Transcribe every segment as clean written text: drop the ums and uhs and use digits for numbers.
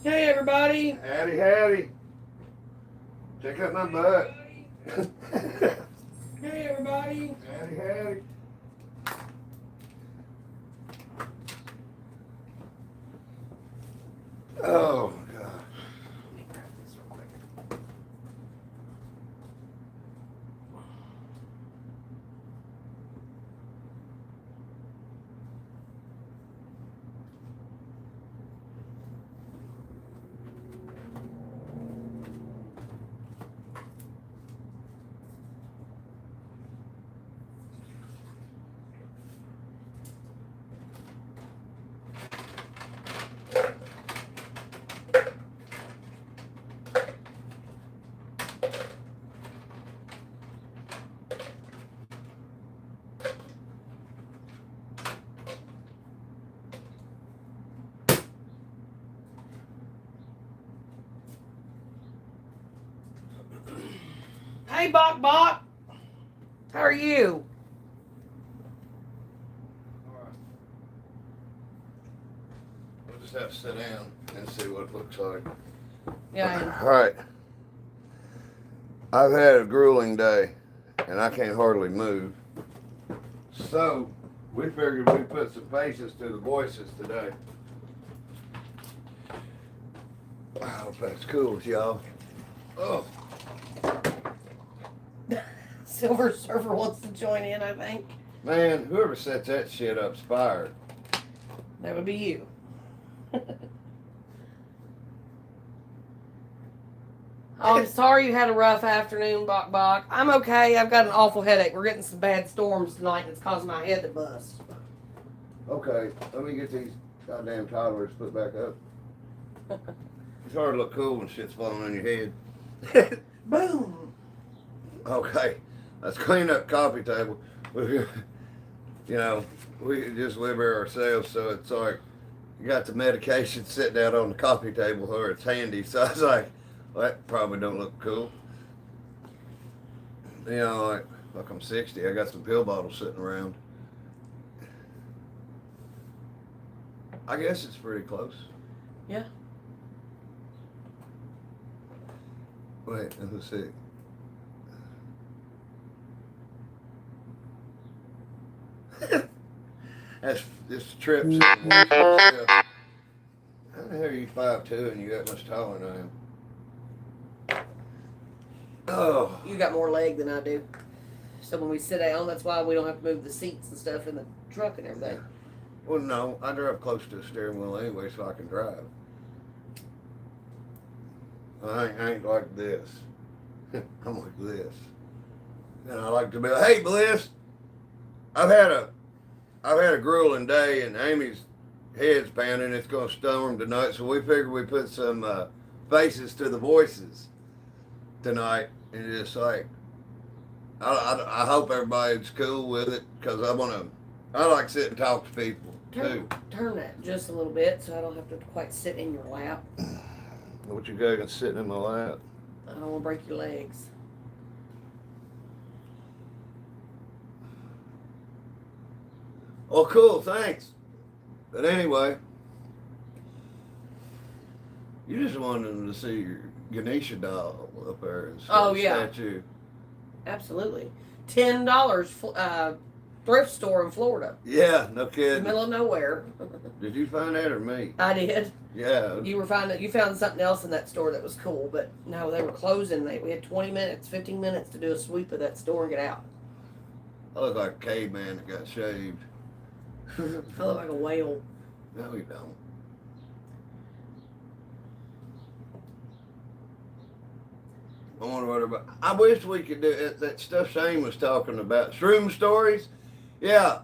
Hey everybody. Howdy, howdy. Check out my butt. Hey everybody. Howdy, howdy. Oh, God. Let me grab this real quick. Hey Bok Bok. How are you? All right. We'll just have to sit down and see what it looks like. Yeah. All right. I've had a grueling day, and I can't hardly move. So, we figured we'd put some faces to the voices today. I hope that's cool with y'all. Oh, Silver Surfer wants to join in, I think. man, whoever sets that shit up's fired. That would be you. Oh, I'm sorry you had a rough afternoon, Bok Bok. I'm okay. I've got an awful headache. We're getting some bad storms tonight, and it's causing my head to bust. Okay, let me get these goddamn toddlers put back up. It's hard to look cool when shit's falling on your head. Boom. Okay, let's clean up coffee table. You know, we just live here ourselves, so it's like you got the medication sitting out on the coffee table where it's handy. So I was like, well, that probably don't look cool. You know, like I'm 60, I got some pill bottles sitting around. I guess it's pretty close. Yeah. Wait, let's see. That's this trip's. How the hell are you 5'2" and you got much taller than I am? Oh. You got more leg than I do. So when we sit down, that's why we don't have to move the seats and stuff in the truck and everything. Well, no, I drive close to the steering wheel anyway, so I can drive. I ain't like this. I'm like this. And I like to be like, hey, Bliss, I've had a grueling day, and Amy's head's pounding. It's going to storm tonight, so we figured we put some faces to the voices tonight, and just like, I hope everybody's cool with it, because I like to sit and talk to people too. Turn that just a little bit so I don't have to quite sit in your lap. What you got sitting in my lap? I don't want to break your legs. Oh, cool, thanks. But anyway, you just wanted them to see your Ganesha doll up there and Oh, yeah. statue. Absolutely. $10 thrift store in Florida. Yeah, no In the kidding. middle of nowhere. Did you find that or me? I did. Yeah. You found something else in that store that was cool, but no, they were closing. We had 20 minutes, 15 minutes to do a sweep of that store and get out. I look like a caveman that got shaved. I look like a whale. No, you don't. I wonder what about. I wish we could do it. That stuff Shane was talking about. Shroom stories. Yeah,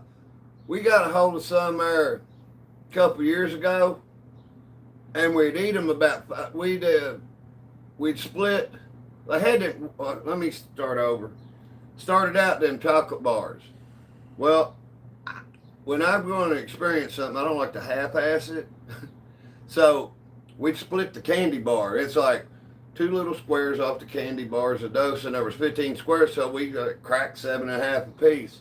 we got a hold of some there a couple years ago, and we'd eat them about. We'd split. I had to. Let me start over. Started out them chocolate bars. Well, when I'm going to experience something, I don't like to half-ass it. So we'd split the candy bar. It's like 2 little squares off the candy bars a dose, and there was 15 squares, so we cracked 7.5 a piece.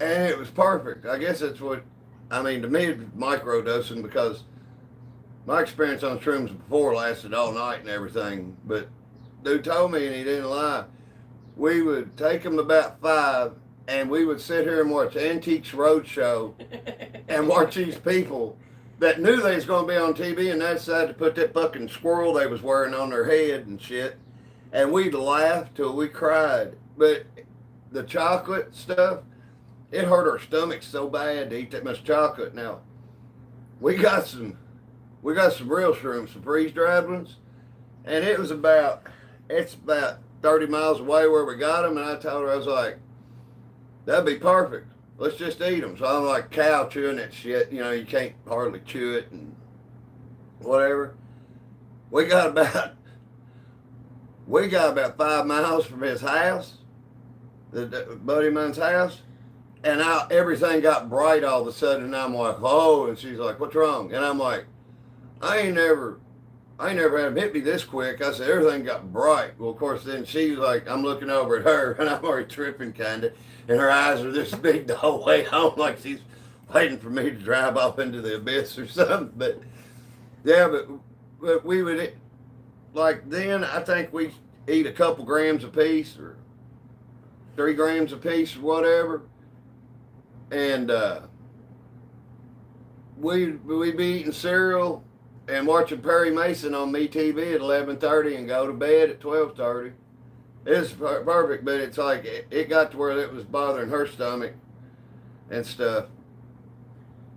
And it was perfect. I guess that's what, I mean, to me, it's micro dosing because my experience on shrooms before lasted all night and everything, but dude told me, and he didn't lie, we would take them about 5, and we would sit here and watch Antiques Roadshow and watch these people that knew they was going to be on TV, and they decided to put that fucking squirrel they was wearing on their head and shit, and we'd laugh till we cried. But the chocolate stuff, it hurt our stomachs so bad to eat that much chocolate. Now, we got some real shrooms, some freeze-dried ones, and it's about 30 miles away where we got them, and I told her, I was like, that'd be perfect. Let's just eat them. So I'm like cow chewing that shit. You know, you can't hardly chew it and whatever. We got about 5 miles from his house, the buddy of mine's house, and everything got bright all of a sudden, and I'm like, oh, and she's like, what's wrong? And I'm like, I ain't never had him hit me this quick. I said, everything got bright. Well, of course, then she's like, I'm looking over at her, and I'm already tripping kind of, and her eyes are this big the whole way home, like she's waiting for me to drive off into the abyss or something. But, yeah, but we would, like then, I think we eat a couple grams a piece or 3 grams a piece or whatever. And we'd be eating cereal and watching Perry Mason on MeTV at 11:30 and go to bed at 12:30. It's perfect, but it's like it got to where it was bothering her stomach and stuff.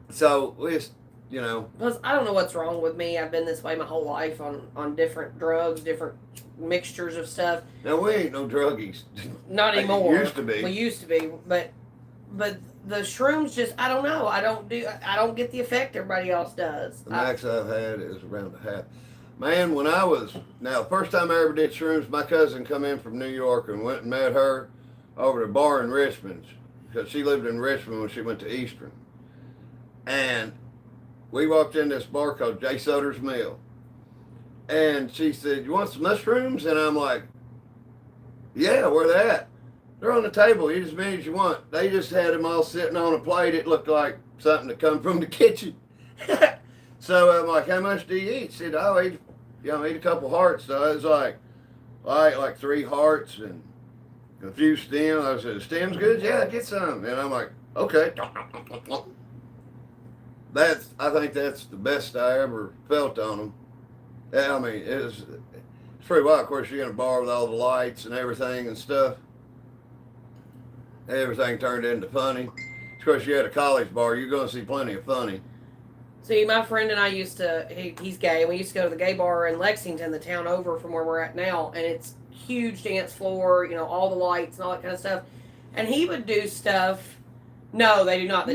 So it's, you know. Plus, I don't know what's wrong with me. I've been this way my whole life on different drugs, different mixtures of stuff. Now, we ain't no druggies. Not anymore. We used to be. We used to be, but the shrooms just, I don't know. I don't get the effect everybody else does. The max I've had is around a half. Man, when first time I ever did shrooms, my cousin come in from New York and went and met her over at a bar in Richmond, because she lived in Richmond when she went to Eastern. And we walked in this bar called J. Sutter's Mill. And she said, you want some mushrooms? And I'm like, yeah, where they at? They're on the table. Eat as many as you want. They just had them all sitting on a plate. It looked like something that come from the kitchen. So I'm like, how much do you eat? She said, I'll eat a couple hearts. So I was like, I ate like 3 hearts and a few stems. I said, stems good? Yeah, get some. And I'm like, okay. I think that's the best I ever felt on them. Yeah, I mean, it's pretty wild. Of course, you're in a bar with all the lights and everything and stuff. Everything turned into funny. Of course, you're at a college bar, you're going to see plenty of funny. See, my friend and I he's gay, and we used to go to the gay bar in Lexington, the town over from where we're at now, and it's huge dance floor, you know, all the lights and all that kind of stuff. And he would do stuff. No, they do not.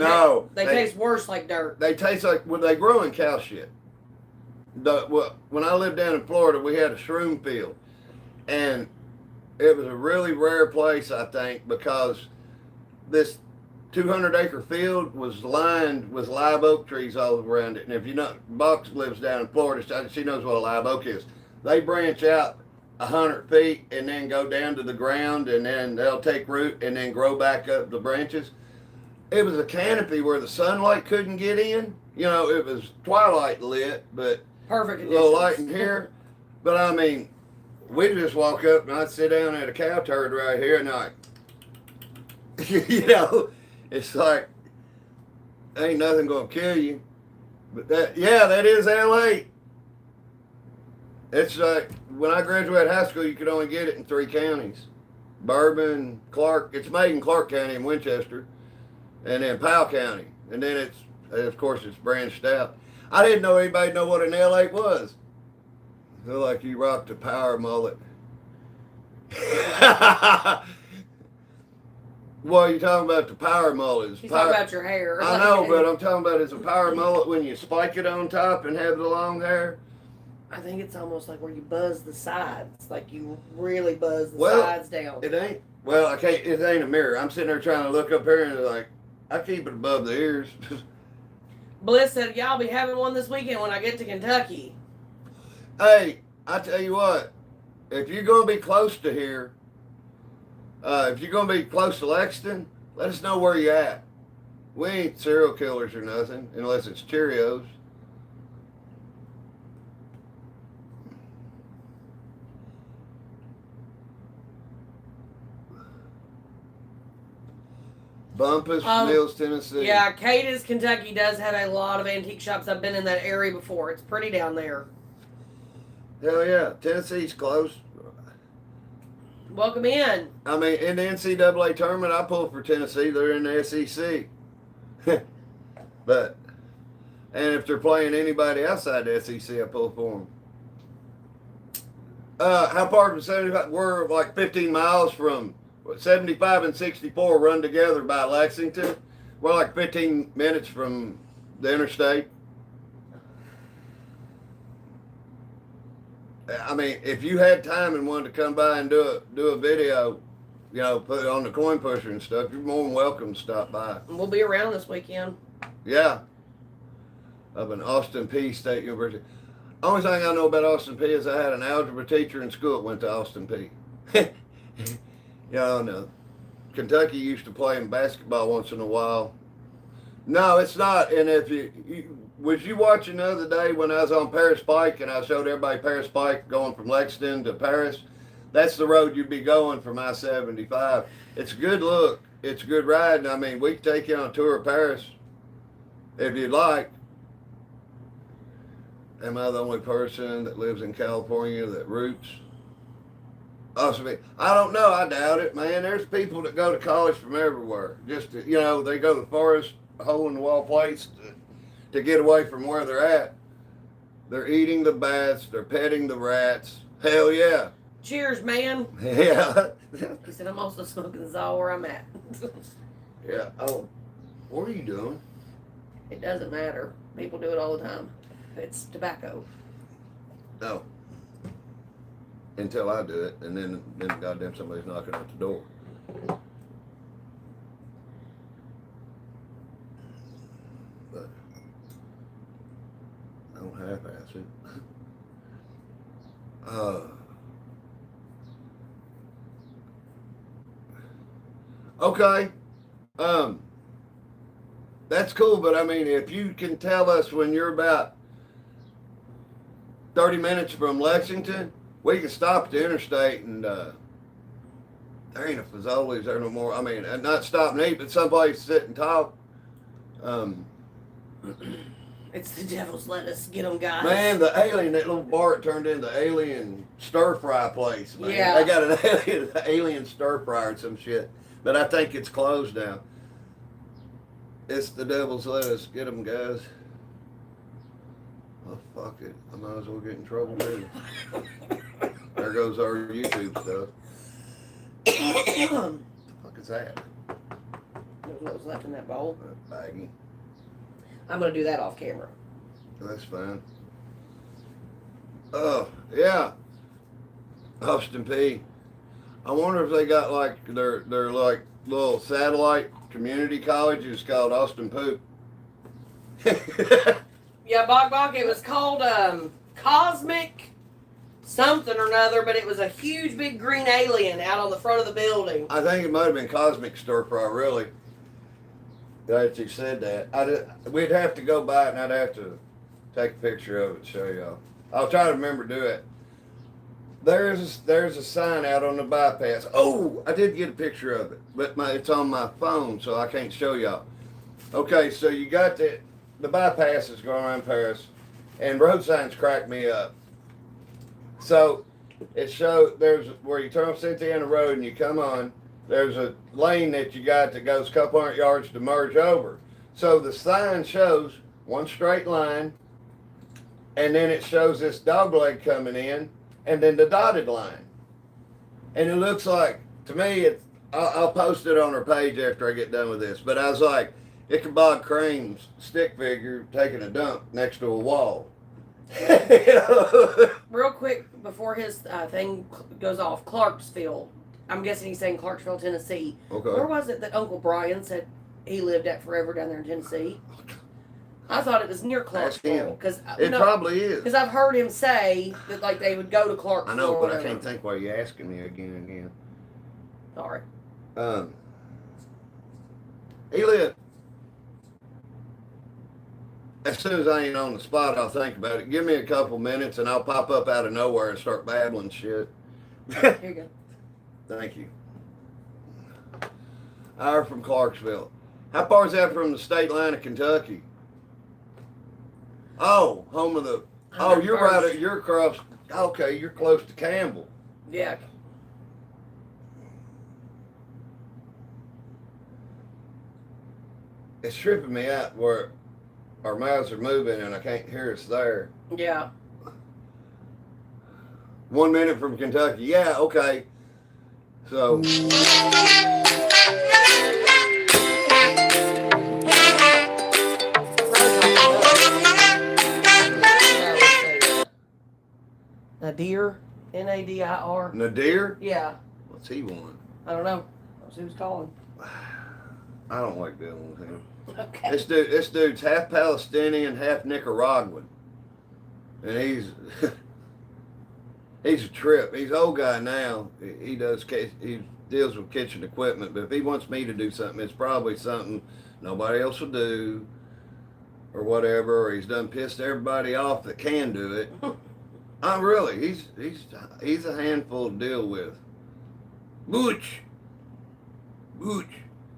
They taste worse like dirt. They taste like when they grow in cow shit. When I lived down in Florida, we had a shroom field, and it was a really rare place, I think, because this 200-acre field was lined with live oak trees all around it. And if you know, Box lives down in Florida, she knows what a live oak is. They branch out 100 feet and then go down to the ground, and then they'll take root and then grow back up the branches. It was a canopy where the sunlight couldn't get in. You know, it was twilight lit, but perfect a little light in here. But I mean, we'd just walk up and I'd sit down at a cow turd right here and you know, it's like, ain't nothing gonna kill you. But that is LA. It's like, when I graduated high school, you could only get it in 3 counties. Bourbon, Clark, it's made in Clark County and Winchester, and then Powell County. And then of course, it's branched out. I didn't know anybody know what an L8 was. Feel like you rocked a power mullet. Well, you're talking about the power mullet. He's talking about your hair. I know, but I'm talking about it's a power mullet when you spike it on top and have the long hair. I think it's almost like where you buzz the sides. Like you really buzz the sides down. It ain't. Well, it ain't a mirror. I'm sitting there trying to look up here and like, I keep it above the ears. Bliss said, y'all be having one this weekend when I get to Kentucky. Hey, I tell you what, if you're going to be close to here, if you're going to be close to Lexington, let us know where you're at. We ain't serial killers or nothing, unless it's Cheerios. Bumpus, Mills, Tennessee. Yeah, Cadiz, Kentucky does have a lot of antique shops. I've been in that area before. It's pretty down there. Hell yeah. Tennessee's close. Welcome in. I mean, in the NCAA tournament, I pulled for Tennessee. They're in the SEC. But, and if they're playing anybody outside the SEC, I pull for them. How far from 75? We're like 15 miles from 75 and 64 run together by Lexington. We're like 15 minutes from the interstate. I mean, if you had time and wanted to come by and do a video, you know, put it on the Coinpushing and stuff, you're more than welcome to stop by. We'll be around this weekend. Yeah. Up in Austin Peay State University. Only thing I know about Austin Peay is I had an algebra teacher in school that went to Austin Peay. You know, Kentucky used to play in basketball once in a while. No, it's not. And if was you watching the other day when I was on Paris Pike and I showed everybody Paris Pike going from Lexington to Paris? That's the road you'd be going from I-75. It's a good look. It's a good ride. And I mean, we can take you on a tour of Paris if you'd like. Am I the only person that lives in California that roots? Awesome. I don't know. I doubt it, man. There's people that go to college from everywhere. Just to, you know, they go to the farthest hole in the wall place to get away from where they're at. They're eating the bats. They're petting the rats. Hell yeah. Cheers, man. Yeah. He said, I'm also smoking Zaw where I'm at. Yeah. Oh, what are you doing? It doesn't matter. People do it all the time. It's tobacco. No. Until I do it, and then goddamn somebody's knocking at the door. But I don't half-ass it. Okay. That's cool, but I mean, if you can tell us when you're about 30 minutes from Lexington, we can stop at the interstate and there ain't a Fazoli's there no more. I mean, not stop and eat, but someplace to sit and talk. It's the devil's lettuce. Get them, guys. Man, the alien, that little bar turned into alien stir fry place. Man. Yeah. They got an alien stir fry or some shit, but I think it's closed now. It's the devil's lettuce. Get them, guys. Oh, fuck it. I might as well get in trouble, too. There goes our YouTube stuff. What the fuck is that? What was left in that bowl? Baggy. I'm going to do that off camera. That's fine. Oh, yeah. Austin Peay. I wonder if they got like their like little satellite community colleges called Austin Poop. Yeah, Bok, it was called Cosmic something or another, but it was a huge big green alien out on the front of the building. I think it might have been Cosmic Stir Fry, really. That you said that. We'd have to go by it and I'd have to take a picture of it and show y'all. I'll try to remember to do it. There's a sign out on the bypass. Oh, I did get a picture of it, but it's on my phone, so I can't show y'all. Okay, so you got the bypass is going around Paris, and road signs crack me up. So it shows there's where you turn off Cynthiana Road and you come on. There's a lane that you got that goes a couple hundred yards to merge over. So the sign shows one straight line, and then it shows this dogleg coming in, and then the dotted line. And it looks like, to me, I'll post it on our page after I get done with this, but I was like, Ichabod Crane's stick figure taking a dump next to a wall. Real quick, before his thing goes off, Clarksville. I'm guessing he's saying Clarksville, Tennessee. Okay. Where was it that Uncle Brian said he lived at forever down there in Tennessee? I thought it was near Clarksville. It probably is. Because I've heard him say that like they would go to Clarksville. I know, but I can't think why you're asking me again. Sorry. He lived. As soon as I ain't on the spot, I'll think about it. Give me a couple minutes and I'll pop up out of nowhere and start babbling shit. Here you go. Thank you. hour from Clarksville. How far is that from the state line of Kentucky? Oh, home of the. Oh, you're right. You're across. Okay, you're close to Campbell. Yeah. It's tripping me out where our mouths are moving and I can't hear us there. Yeah. 1 minute from Kentucky. Yeah, okay. So. Nadir? Nadir? Nadir? Yeah. What's he want? I don't know. That's who was calling. I don't like dealing with him. Okay. This dude's half Palestinian, half Nicaraguan. And he's a trip. He's an old guy now. He deals with kitchen equipment, but if he wants me to do something, it's probably something nobody else will do or whatever, or he's done pissed everybody off that can do it. Really, he's a handful to deal with. Butch.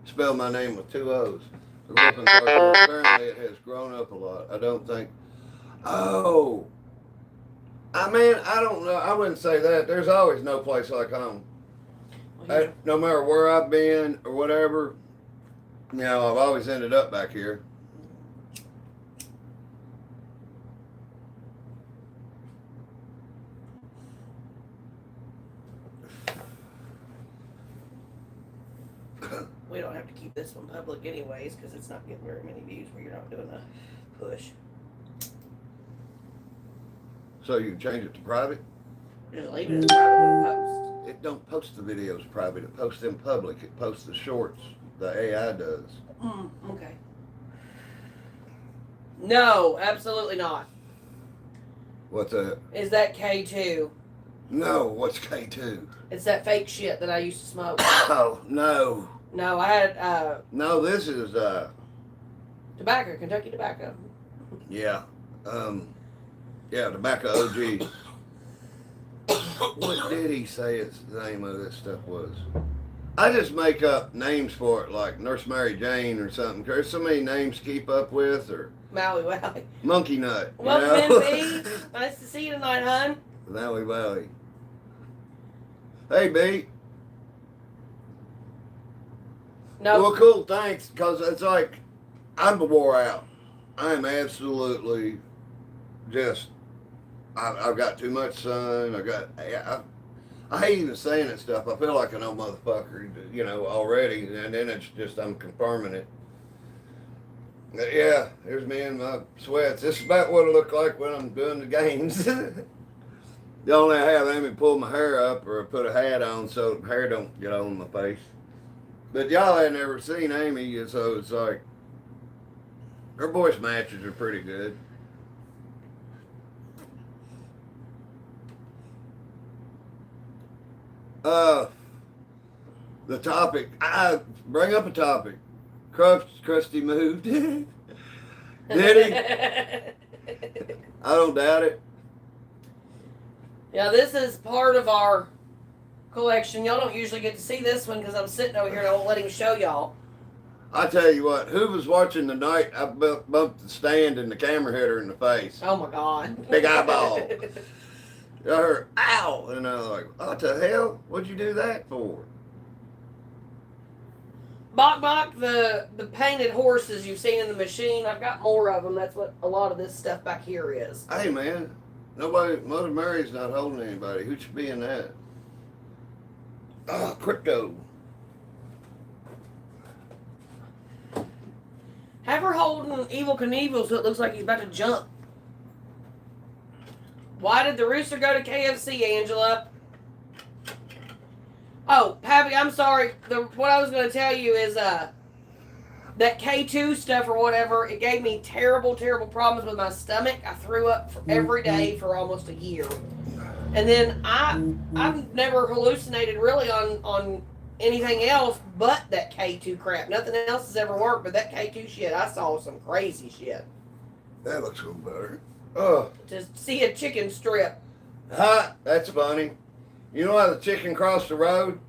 Spell my name with 2 O's. Apparently it has grown up a lot. I don't think. Oh. I mean, I don't know. I wouldn't say that. There's always no place like home. No matter where I've been or whatever, I've always ended up back here. We don't have to keep this one public anyways because it's not getting very many views where you're not doing a push. So you can change it to private? Just leave it as private when it posts. It don't post the videos private. It posts them public. It posts the shorts. The AI does. Okay. No, absolutely not. What's that? Is that K2? No, what's K2? It's that fake shit that I used to smoke. Oh, no. No, I had No, this is tobacco, Kentucky tobacco. Yeah. Tobacco OG. What did he say the name of this stuff was? I just make up names for it, like Nurse Mary Jane or something. There's so many names to keep up with, or Maui Valley. Monkey Nut. Welcome in, B. Nice to see you tonight, hon. Maui Valley. Hey, B. No. Well, cool, thanks, because it's like, I'm wore out. I'm absolutely just, I've got too much sun. I hate even saying that stuff. I feel like an old motherfucker, already, and then it's just, I'm confirming it. But yeah, here's me in my sweats. This is about what it look like when I'm doing the games. The only I have Amy pull my hair up or put a hat on so the hair don't get on my face. But y'all had never seen Amy, so it's like, her voice matches are pretty good. The topic, I bring up a topic. Krusty moved. Did he? I don't doubt it. Yeah, this is part of our collection. Y'all don't usually get to see this one because I'm sitting over here and I won't let him show y'all. I tell you what, who was watching the night I bumped the stand and the camera hit her in the face? Oh my God. Big eyeball. I heard, ow! And I was like, what the hell? What'd you do that for? Bok, the painted horses you've seen in the machine, I've got more of them. That's what a lot of this stuff back here is. Hey man, Mother Mary's not holding anybody. Who should be in that? Oh, crypto. Have her holding Evil Knievel so it looks like he's about to jump. Why did the rooster go to KFC, Angela? Oh, Pappy, I'm sorry. What I was going to tell you is that K2 stuff or whatever, it gave me terrible, terrible problems with my stomach. I threw up every day for almost a year. And then I've never hallucinated really on anything else but that K2 crap. Nothing else has ever worked, but that K2 shit, I saw some crazy shit. That looks a little better. Oh. To see a chicken strip. Ha! That's funny. You know how the chicken crossed the road?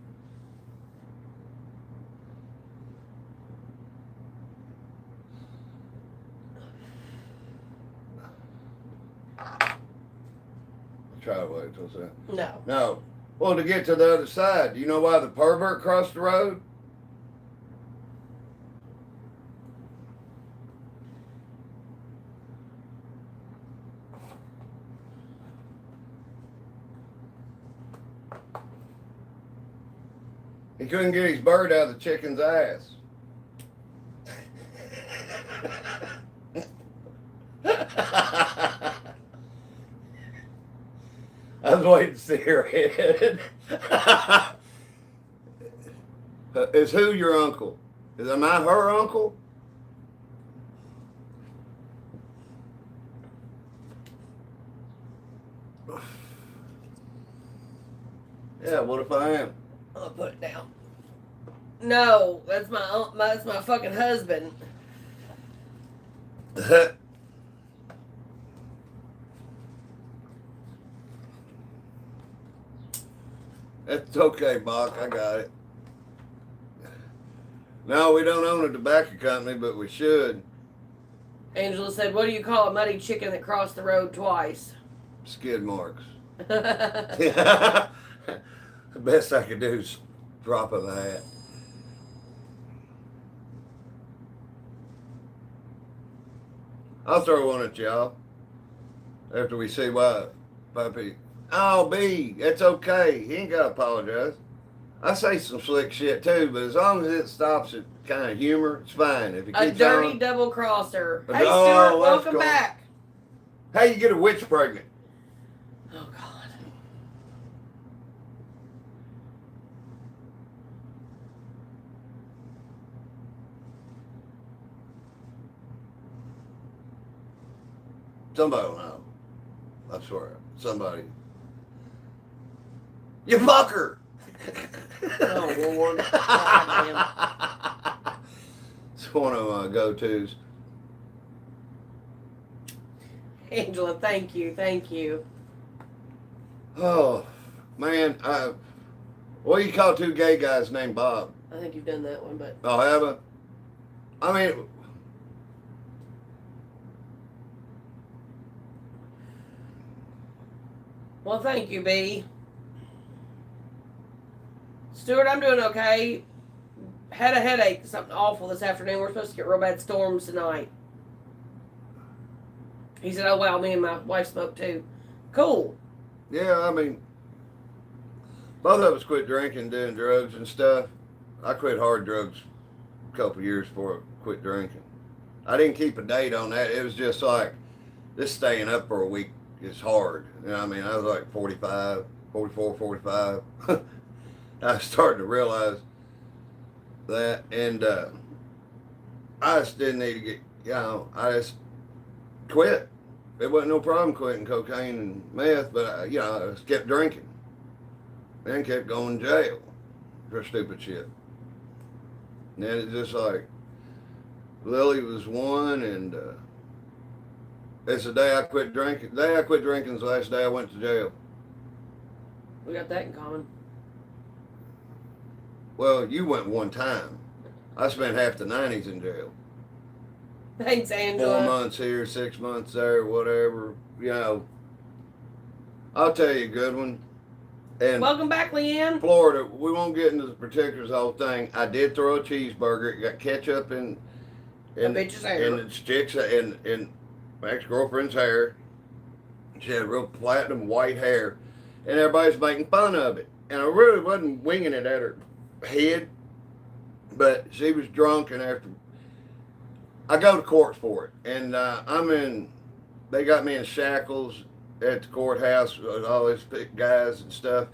driveway. What's that? No. No. Well, to get to the other side, do you know why the pervert crossed the road? He couldn't get his bird out of the chicken's ass. I was waiting to see her head. Is who your uncle? Am I her uncle? Yeah, what if I am? I'll put it down. No, that's my fucking husband. That's okay, Bach. I got it. No, we don't own a tobacco company, but we should. Angela said, "What do you call a muddy chicken that crossed the road twice?" Skid marks. The best I could do is drop of the hat. I'll throw one at y'all after we see why Puppy. Oh, B, it's okay. He ain't got to apologize. I say some slick shit too, but as long as it stops at kind of humor, it's fine. If it A keeps dirty on, double crosser. Oh, Hey, Stuart, that's welcome cool. back. How you get a witch pregnant? Oh, God. Somebody will know. I swear. Somebody. You fucker! Oh, Lord. Goddamn. It's one of my go-tos. Angela, thank you. Thank you. Oh, man. What do you call two gay guys named Bob? I think you've done that one, but Oh, have I? I mean, well, thank you, B. Stuart, I'm doing okay. Had a headache, something awful this afternoon. We're supposed to get real bad storms tonight. He said, "Oh wow, me and my wife smoked too." Cool. yeah, I mean, both of us quit drinking, doing drugs and stuff. I quit hard drugs a couple years before I quit drinking. I didn't keep a date on that. It was just like, this staying up for a week is hard. You know what I mean? I was like 45, 44, 45. I was starting to realize that. And I just didn't need to get, I just quit. It wasn't no problem quitting cocaine and meth, but, I just kept drinking. Then kept going to jail for stupid shit. And then it's just like, Lily was one, and it's the day I quit drinking. The day I quit drinking is the last day I went to jail. We got that in common. Well, you went one time. I spent half the 90s in jail. Thanks, 4 Angela. months here, 6 months there, whatever. I'll tell you a good one. And Welcome back, Leanne. Florida, we won't get into the particulars of the whole thing. I did throw a cheeseburger. It got ketchup in A bitch's hair. and it sticks in my ex-girlfriend's hair. She had real platinum white hair, and everybody's making fun of it. And I really wasn't winging it at her head, but she was drunk, and after I go to court for it, and they got me in shackles at the courthouse with all these big guys and stuff.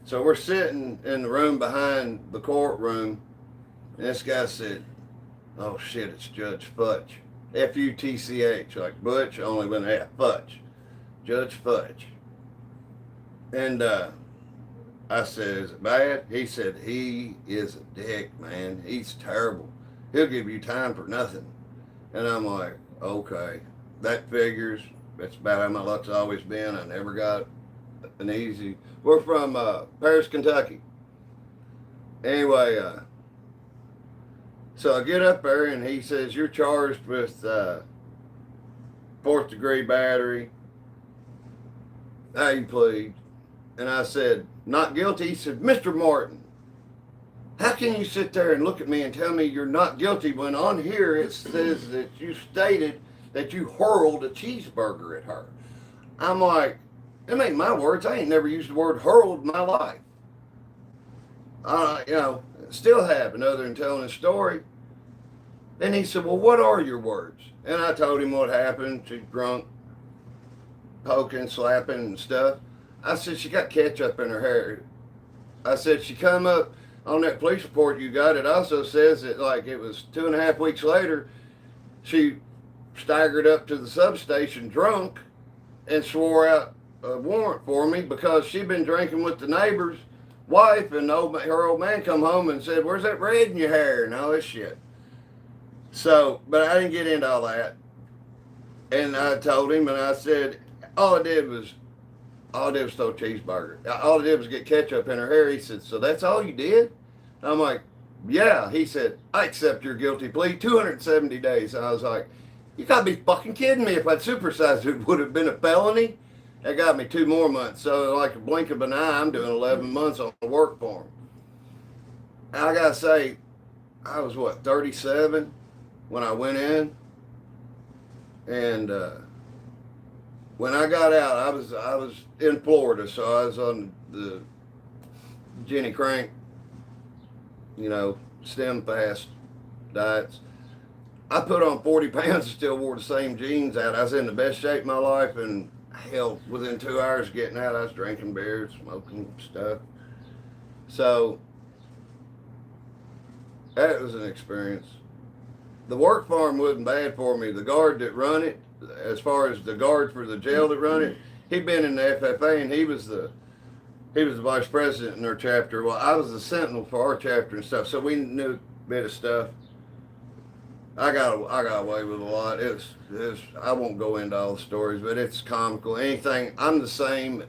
So we're sitting in the room behind the courtroom, and this guy said, "Oh shit, it's Judge Futch. F-U-T-C-H, like Butch, only with an F, Futch. Judge Futch." And I said, "Is it bad?" He said, "He is a dick, man. He's terrible. He'll give you time for nothing." And I'm like, okay, that figures. That's about how my luck's always been. I never got an easy. We're from Paris, Kentucky. Anyway, so I get up there, and he says, "You're charged with 4th degree battery, How you plead? And I said, not guilty. He said, Mr. Martin, how can you sit there and look at me and tell me you're not guilty when on here it says that you stated that you hurled a cheeseburger at her? I'm like, them ain't my words. I ain't never used the word hurled in my life. Still haven't other than telling a story. Then he said, well, what are your words? And I told him what happened. She's drunk, poking, slapping and stuff. I said, she got ketchup in her hair. I said, she come up on that police report you got. It also says that like it was 2.5 weeks later, she staggered up to the substation drunk and swore out a warrant for me because she'd been drinking with the neighbor's wife, and her old man come home and said, where's that red in your hair and all this shit. So, but I didn't get into all that. And I told him, and I said, all I did was throw a cheeseburger. All I did was get ketchup in her hair. He said, so that's all you did? I'm like, yeah. He said, I accept your guilty plea, 270 days. I was like, you gotta be fucking kidding me. If I'd supersized it, would have been a felony. That got me 2 more months. So like a blink of an eye, I'm doing 11 months on the work for him. I gotta say, I was 37 when I went in. And when I got out, I was in Florida, so I was on the Jenny Crank, stem fast diets. I put on 40 pounds and still wore the same jeans out. I was in the best shape of my life, and hell, within 2 hours of getting out, I was drinking beer, smoking stuff. So that was an experience. The work farm wasn't bad for me. The guard that run it, as far as the guard for the jail that run it, he'd been in the FFA, and he was the vice president in our chapter. Well, I was the sentinel for our chapter and stuff, so we knew a bit of stuff. I got away with a lot. I won't go into all the stories, but it's comical. Anything, I'm the same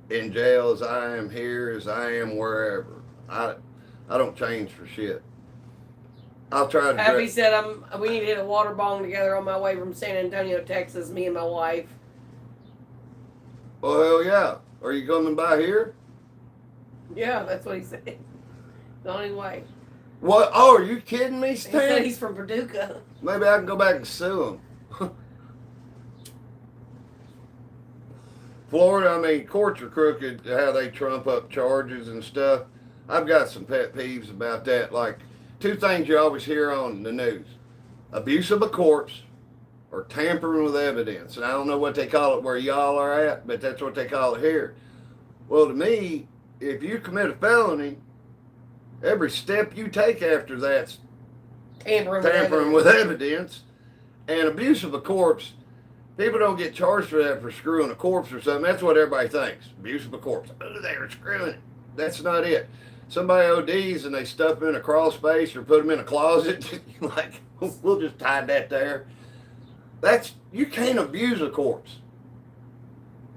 in jail as I am here, as I am wherever. I don't change for shit. I'll try to. Happy said, we need to hit a water bong together on my way from San Antonio, Texas, me and my wife. Oh, hell yeah. Are you coming by here? Yeah, that's what he said. The only way. What? Oh, are you kidding me, Stan? He said he's from Paducah. Maybe I can go back and sue him. Florida, I mean, courts are crooked, how they trump up charges and stuff. I've got some pet peeves about that. Like, 2 things you always hear on the news. Abuse of a corpse or tampering with evidence. And I don't know what they call it where y'all are at, but that's what they call it here. Well, to me, if you commit a felony, every step you take after that's tampering with evidence. And abuse of a corpse, people don't get charged for that for screwing a corpse or something. That's what everybody thinks. Abuse of a corpse. Oh, they were screwing it. That's not it. Somebody ODs and they stuff them in a crawl space or put them in a closet. Like, we'll just tie that there. You can't abuse a corpse.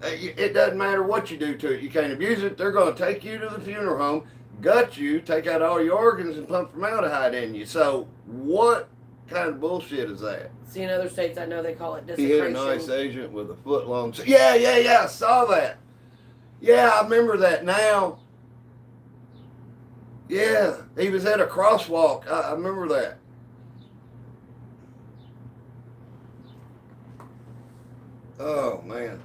It doesn't matter what you do to it. You can't abuse it. They're going to take you to the funeral home, gut you, take out all your organs, and pump formaldehyde in you. So what kind of bullshit is that? See, in other states, I know they call it He desecration. hit an ICE agent with a foot-long... Yeah, I saw that. Yeah, I remember that now. Yeah, he was at a crosswalk. I remember that. Oh, man.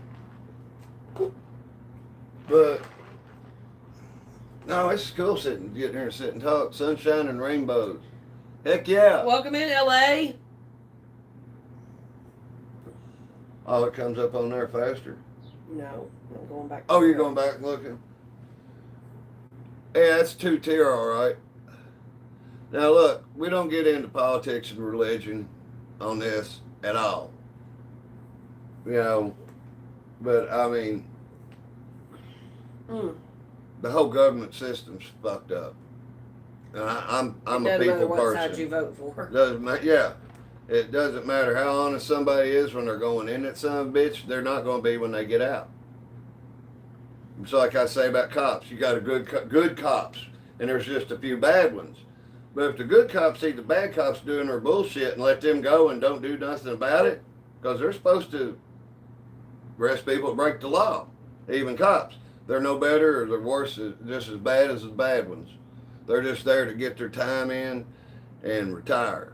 But, no, it's cool getting here and sit and talk. Sunshine and rainbows. Heck yeah. Welcome in, LA. Oh, it comes up on there faster. No, I'm going back. Oh, you're going back and looking? Yeah, that's 2-tier, all right. Now, look, we don't get into politics and religion on this at all. But, I mean, the whole government system's fucked up. And I'm a people person. Doesn't matter what side you vote for. Doesn't matter, yeah. It doesn't matter how honest somebody is when they're going in that son of a bitch, they're not going to be when they get out. It's like I say about cops. You got a good cops, and there's just a few bad ones. But if the good cops see the bad cops doing their bullshit and let them go and don't do nothing about it, because they're supposed to arrest people that break the law. Even cops, they're no better or they're worse, just as bad as the bad ones. They're just there to get their time in and retire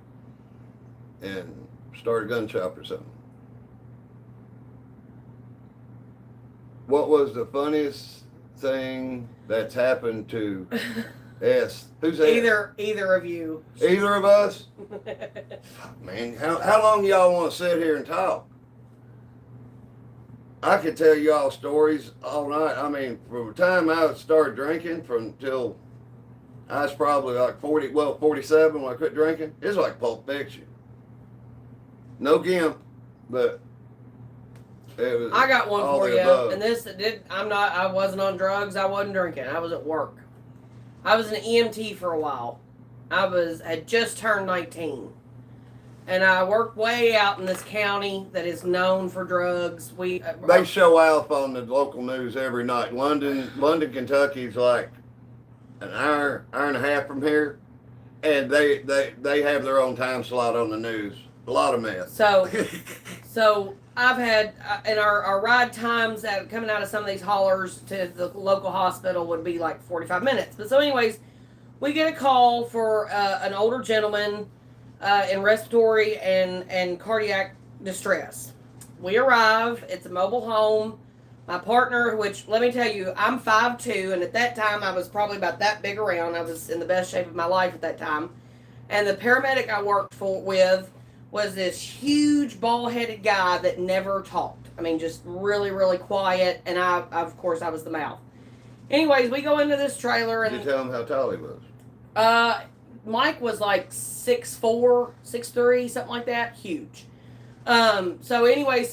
and start a gun shop or something. What was the funniest thing that's happened to S? Who's S? Either of you. Either of us? Man, how long y'all want to sit here and talk? I could tell y'all stories all night. I mean, from the time I started drinking from till I was probably like 47 when I quit drinking. It's like Pulp Fiction. No gimp, but it was. I got one all for the you, above. and this did. I wasn't on drugs. I wasn't drinking. I was at work. I was an EMT for a while. Had just turned 19, and I worked way out in this county that is known for drugs. They show Alf on the local news every night. London, Kentucky's like an hour and a half from here, and they have their own time slot on the news. A lot of mess. So I've had and our ride times coming out of some of these haulers to the local hospital would be like 45 minutes. But so anyways, we get a call for an older gentleman in respiratory and cardiac distress. We arrive. It's a mobile home. My partner, which let me tell you, I'm 5'2", and at that time I was probably about that big around. I was in the best shape of my life at that time. And the paramedic I worked with was this huge bald-headed guy that never talked. I mean, just really, really quiet. And of course, I was the mouth. Anyways, we go into this trailer and did you tell him how tall he was? Mike was like 6'4", 6'3", something like that. Huge. So anyway,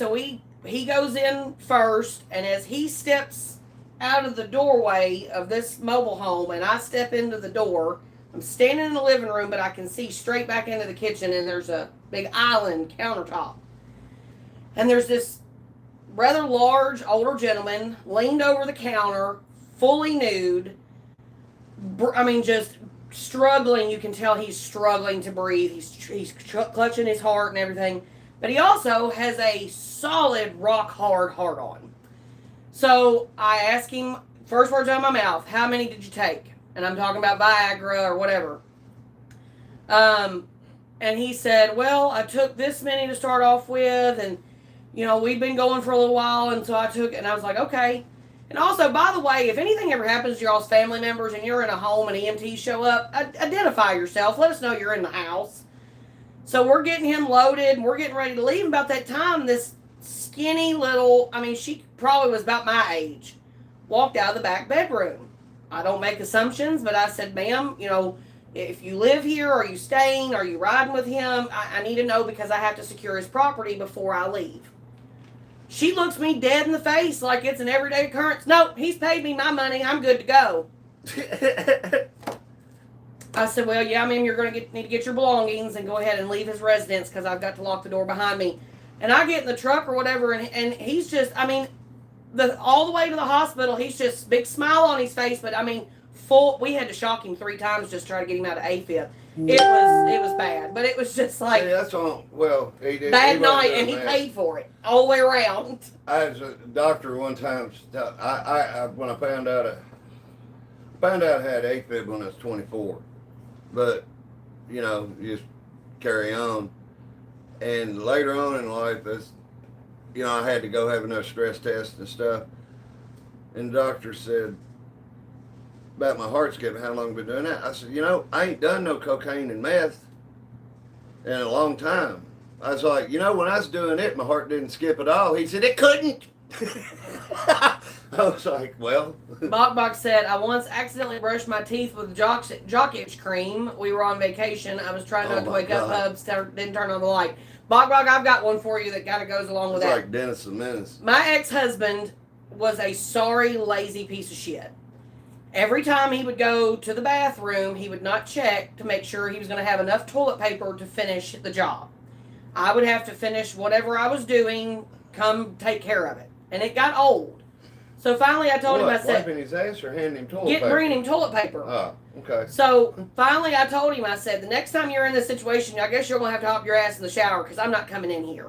he goes in first, and as he steps out of the doorway of this mobile home, and I step into the door, I'm standing in the living room, but I can see straight back into the kitchen, and there's a big island countertop. And there's this rather large older gentleman leaned over the counter, fully nude. I mean, just struggling. You can tell he's struggling to breathe. He's clutching his heart and everything. But he also has a solid, rock-hard heart-on. So I asked him, first words out of my mouth, how many did you take? And I'm talking about Viagra or whatever. And he said, well, I took this many to start off with, and, you know, we'd been going for a little while, and so I took, and I was like, okay. And also, by the way, if anything ever happens to your all's family members and you're in a home and EMTs show up, identify yourself. Let us know you're in the house. So we're getting him loaded, and we're getting ready to leave. About that time, this skinny little, I mean, she probably was about my age, walked out of the back bedroom. I don't make assumptions, but I said, ma'am, you know, if you live here, are you staying? Are you riding with him? I need to know because I have to secure his property before I leave. She looks me dead in the face like it's an everyday occurrence. No, he's paid me my money. I'm good to go. I said, well, yeah, ma'am, you're going to need to get your belongings and go ahead and leave his residence because I've got to lock the door behind me. And I get in the truck or whatever, and he's just, I mean, all the way to the hospital, he's just big smile on his face, but I mean, we had to shock him 3 times just to try to get him out of AFib. It was bad, but it was just like, see, that's all. Well, he did bad night, and he paid for it all the way around. I was a doctor one time. When I found out I had AFib when I was 24, but you know, you just carry on. And later on in life, you know, I had to go have another stress test and stuff. And the doctor said about my heart skipping, how long have I been doing that? I said, you know, I ain't done no cocaine and meth in a long time. I was like, you know, when I was doing it, my heart didn't skip at all. He said, it couldn't. I was like, well. Bok said, I once accidentally brushed my teeth with jock itch cream. We were on vacation. I was trying not to wake up Hubs, didn't turn on the light. Bok, I've got one for you that kind of goes along with that. It's like Dennis the Menace. My ex-husband was a sorry, lazy piece of shit. Every time he would go to the bathroom, he would not check to make sure he was going to have enough toilet paper to finish the job. I would have to finish whatever I was doing, come take care of it. And it got old. So finally I told him, I said, wiping his ass or handing him toilet paper? Bringing him toilet paper. Oh, okay. So finally I told him, I said, the next time you're in this situation, I guess you're going to have to hop your ass in the shower because I'm not coming in here.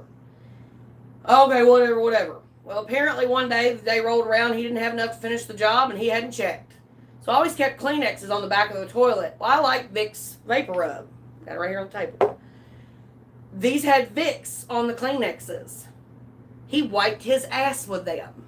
Okay, whatever. Well, apparently one day the day rolled around, he didn't have enough to finish the job, and he hadn't checked. So I always kept Kleenexes on the back of the toilet. Well, I like Vicks Vapor Rub. Got it right here on the table. These had Vicks on the Kleenexes. He wiped his ass with them.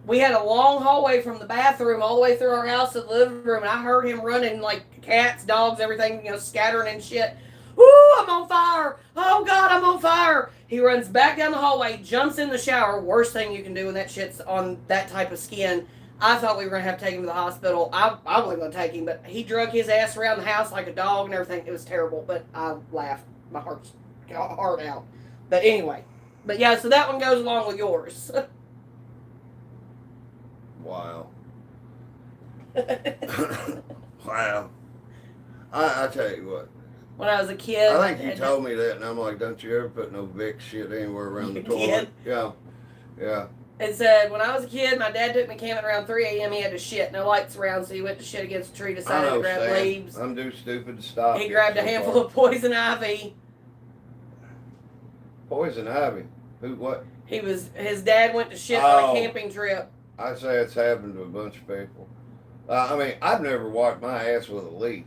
We had a long hallway from the bathroom all the way through our house to the living room, and I heard him running like cats, dogs, everything, scattering and shit. Woo, I'm on fire. Oh, God, I'm on fire. He runs back down the hallway, jumps in the shower. Worst thing you can do when that shit's on that type of skin. I thought we were going to have to take him to the hospital. I wasn't going to take him, but he drug his ass around the house like a dog and everything. It was terrible, but I laughed my heart out. But anyway. But yeah, so that one goes along with yours. Wow. Wow. I tell you what. When I was a kid. I think you told me that, and I'm like, don't you ever put no Vicks shit anywhere around the toilet. Yeah. Yeah. It said, when I was a kid, my dad took me camping around 3 a.m. He had to shit. No lights around, so he went to shit against a tree, decided to grab leaves. I'm too stupid to stop. He grabbed a handful of poison ivy. Poison ivy? Who, what? His dad went to shit on a camping trip. I say it's happened to a bunch of people. I mean, I've never wiped my ass with a leaf.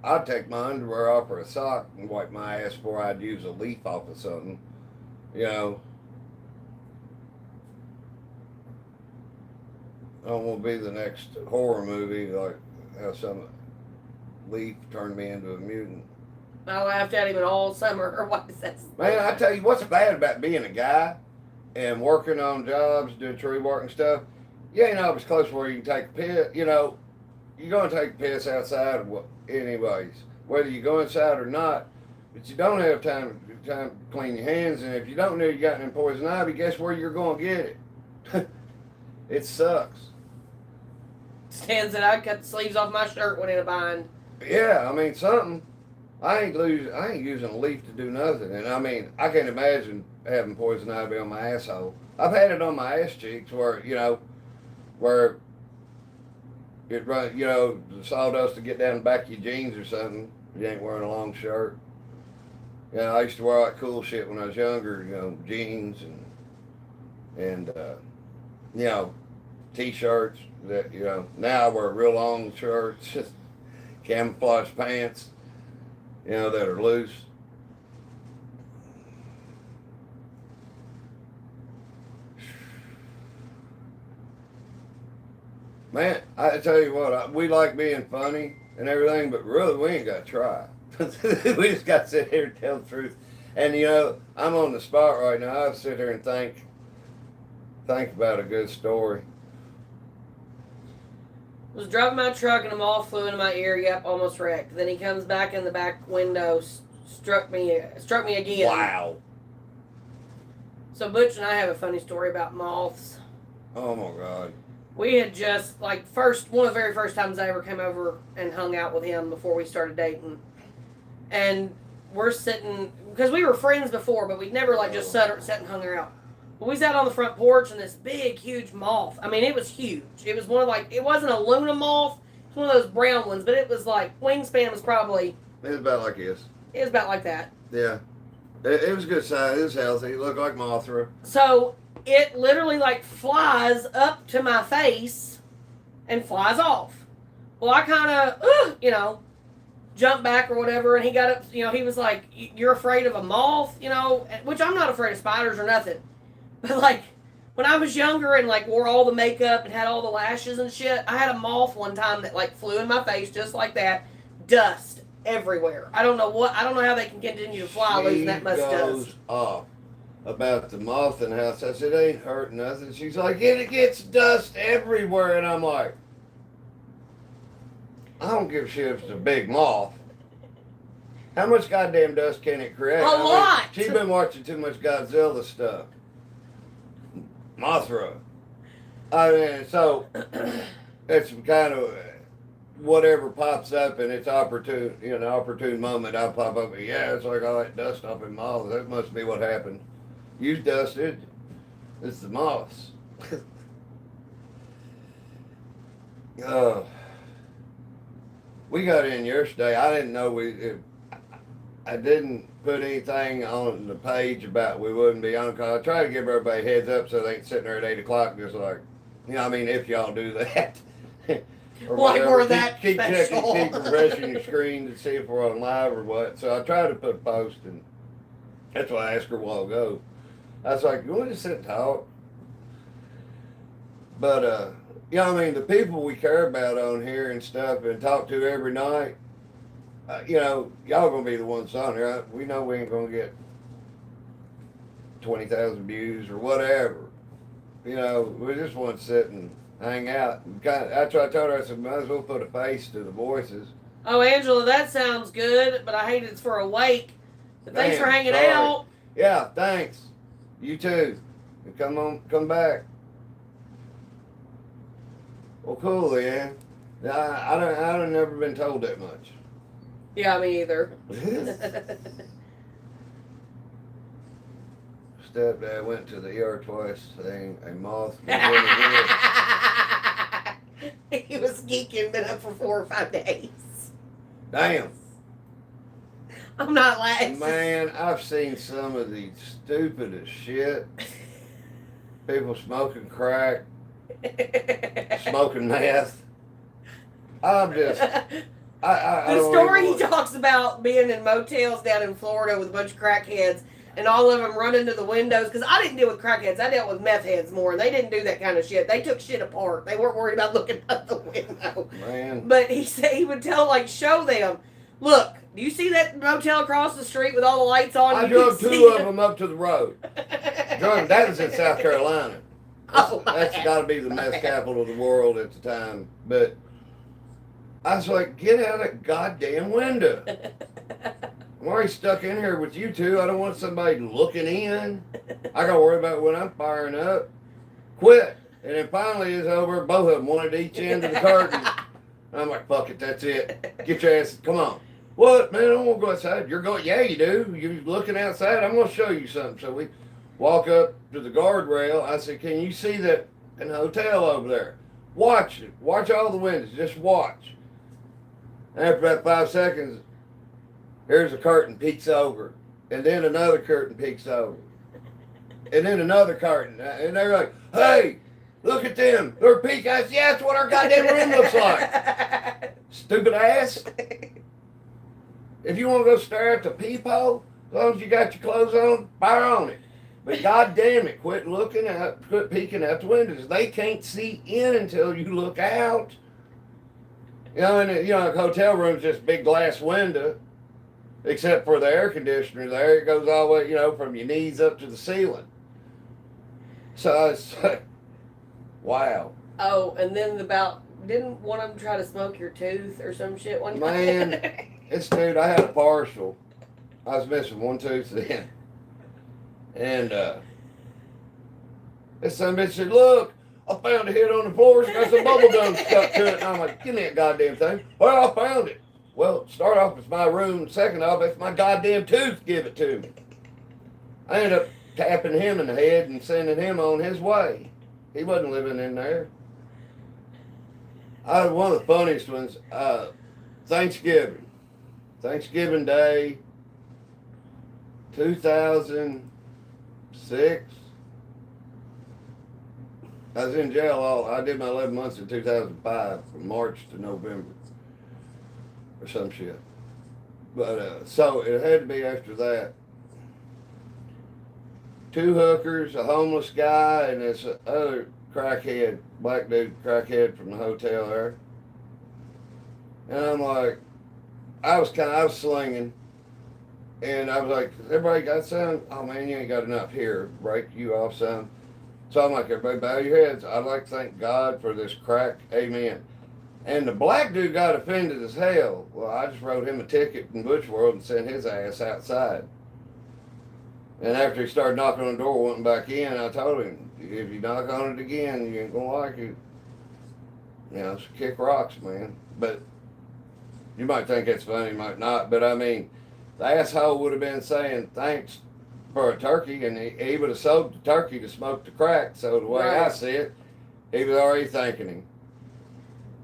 I'd take my underwear off or a sock and wipe my ass before I'd use a leaf off of something. I don't want to be the next horror movie, like how some leaf turned me into a mutant. I laughed at him all summer. Or what is that? Man, I tell you what's bad about being a guy and working on jobs, doing tree work and stuff. You ain't always close where you can take a piss. You're going to take a piss outside anyways, whether you go inside or not. But you don't have time to clean your hands, and if you don't know you got any poison ivy, guess where you're going to get it? It sucks. Stands that I cut the sleeves off my shirt when in a bind. Yeah, I mean something. I ain't using a leaf to do nothing, and I mean I can't imagine having poison ivy on my asshole. I've had it on my ass cheeks where it run, the sawdust to get down the back of your jeans or something. You ain't wearing a long shirt. I used to wear like cool shit when I was younger. Jeans and t-shirts. That now I wear real long shirts, camouflage pants. That are loose. Man, I tell you what, we like being funny and everything, but really we ain't got to try. We just got to sit here and tell the truth. And I'm on the spot right now. I sit here and think about a good story. Was driving my truck and a moth flew into my ear. Yep, almost wrecked. Then he comes back in the back window, struck me again. Wow. So Butch and I have a funny story about moths. Oh my God. We had just one of the very first times I ever came over and hung out with him before we started dating, and we're sitting because we were friends before, but we'd never just sat and hung out. But we sat on the front porch and this big, huge moth. I mean, it was huge. It was it wasn't a Luna moth. It was one of those brown ones, but it was wingspan was probably. It was about like this. It was about like that. Yeah. It was good size. It was healthy. It looked like Mothra. So it literally flies up to my face and flies off. Well, I kind of, jumped back or whatever, and he got up, he was like, "You're afraid of a moth?" Which I'm not afraid of spiders or nothing. But when I was younger and wore all the makeup and had all the lashes and shit, I had a moth one time that flew in my face just like that. Dust everywhere. I don't know how they can continue to fly losing that much dust. She goes off about the moth in the house. I said, "It ain't hurt nothing." She's like, "It gets dust everywhere," and I'm like, I don't give a shit if it's a big moth. How much goddamn dust can it create? A lot. She's been watching too much Godzilla stuff. Mothra. I mean, so it's kind of whatever pops up and it's opportune, opportune moment. I'll pop up and it's like all that dust off in moths. That must be what happened. You dusted. It's the moths. We got in yesterday. I didn't know I didn't put anything on the page about we wouldn't be on call. I try to give everybody a heads up so they ain't sitting there at 8 o'clock just like, you know, I mean, if y'all do that. Or like whatever. we're that keep special. checking, keep refreshing your screen to see if we're on live or what. So I try to put a post, and that's why I asked her a while ago. I was like, you want to just sit and talk? But, you know, I mean, the people we care about on here and stuff and talk to every night, you know, y'all going to be the ones on here. We know we ain't going to get 20,000 views or whatever. You know, we just want to sit and hang out. That's what I told her. I said, might as well put a face to the voices. Oh, Angela, that sounds good, but I hate it's for a wake. But thanks for Damn, hanging sorry. out. Yeah, thanks. You too. Come back. Well, cool, then. I've never been told that much. Yeah, me either. Stepdad went to the ER twice, saying a moth was in his He was geeking, been up for 4 or 5 days. Damn. I'm not laughing. Man, I've seen some of the stupidest shit. People smoking crack, smoking meth. I'm just... I the don't story even he talks about being in motels down in Florida with a bunch of crackheads, and all of them run into the windows, because I didn't deal with crackheads, I dealt with meth heads more, and they didn't do that kind of shit. They took shit apart. They weren't worried about looking out the window. Man. But he said he would show them, look, do you see that motel across the street with all the lights on? I drove 2 of them up to the road. That was in South Carolina. That's got to be the meth capital of the world at the time. But I was like, get out of that goddamn window. I'm already stuck in here with you two. I don't want somebody looking in. I got to worry about when I'm firing up. Quit. And then finally it's over. Both of them, one at each end of the curtain. I'm like, fuck it, that's it. Get your ass, come on. What, man, I don't want to go outside. You're going, yeah, you do. You're looking outside. I'm going to show you something. So we walk up to the guardrail. I said, can you see that in the hotel over there? Watch it. Watch all the windows. Just watch. After about 5 seconds, here's a curtain peeks over. And then another curtain peeks over. And then another curtain. And they're like, hey, look at them. They're peeking. I said, yeah, that's what our goddamn room looks like. Stupid ass. If you want to go stare at the peephole, as long as you got your clothes on, fire on it. But goddamn it, quit looking out, quit peeking out the windows. They can't see in until you look out. You know, and a hotel room's just a big glass window, except for the air conditioner there. It goes all the way, from your knees up to the ceiling. So it's like, wow. Oh, and then didn't one of them try to smoke your tooth or some shit one time? Man, dude, I had a partial. I was missing one tooth then. And this son of a bitch said, look, I found a hit on the floor. It's got some bubble gum stuck to it. And I'm like, give me that goddamn thing. Well, I found it. Well, start off, it's my room. Second off, it's my goddamn tooth. Give it to me. I ended up tapping him in the head and sending him on his way. He wasn't living in there. One of the funniest ones, Thanksgiving Day, 2006. I was in jail I did my 11 months in 2005, from March to November, or some shit. But, so it had to be after that. 2 hookers, a homeless guy, and this other crackhead, black dude crackhead from the hotel there. And I'm like, I was slinging, and I was like, everybody got some? Oh man, you ain't got enough here. Break you off some. So I'm like, everybody bow your heads. I'd like to thank God for this crack. Amen. And the black dude got offended as hell. Well, I just wrote him a ticket in Butch World and sent his ass outside. And after he started knocking on the door, went back in, I told him, if you knock on it again, you ain't gonna like it. It's kick rocks, man. But you might think it's funny, you might not. But I mean, the asshole would have been saying thanks for a turkey, and he would have sold the turkey to smoke the crack. So the way I see it, he was already thanking him.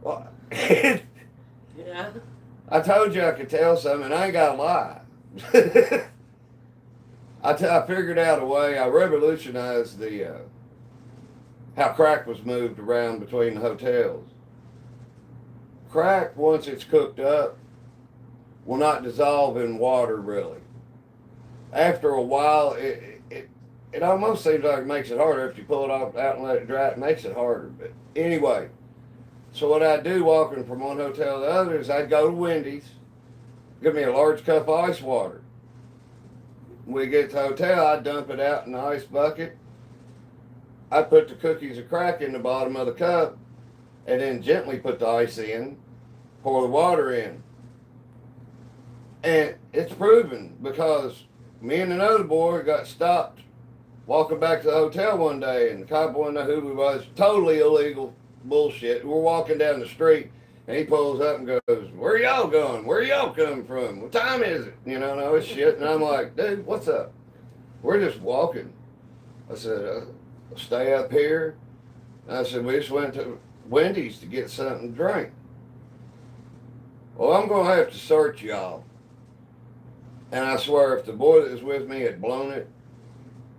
Well, yeah. I told you I could tell something, and I ain't got to lie. I figured out a way. I revolutionized the how crack was moved around between the hotels. Crack, once it's cooked up, will not dissolve in water really. After a while, it almost seems like it makes it harder if you pull it off out and let it dry. It makes it harder. But anyway, so what I do walking from one hotel to the other is I'd go to Wendy's, give me a large cup of ice water. When we get to the hotel, I'd dump it out in the ice bucket. I'd put the cookies of crack in the bottom of the cup and then gently put the ice in, pour the water in. And it's proven because me and another boy got stopped walking back to the hotel one day, and the cop wanted to know who we was. Totally illegal bullshit. We're walking down the street, and he pulls up and goes, "Where y'all going? Where y'all coming from? What time is it?" You know, and all this shit. And I'm like, "Dude, what's up? We're just walking." I said, "Stay up here." And I said, "We just went to Wendy's to get something to drink." "Well, I'm going to have to search y'all." And I swear, if the boy that was with me had blown it,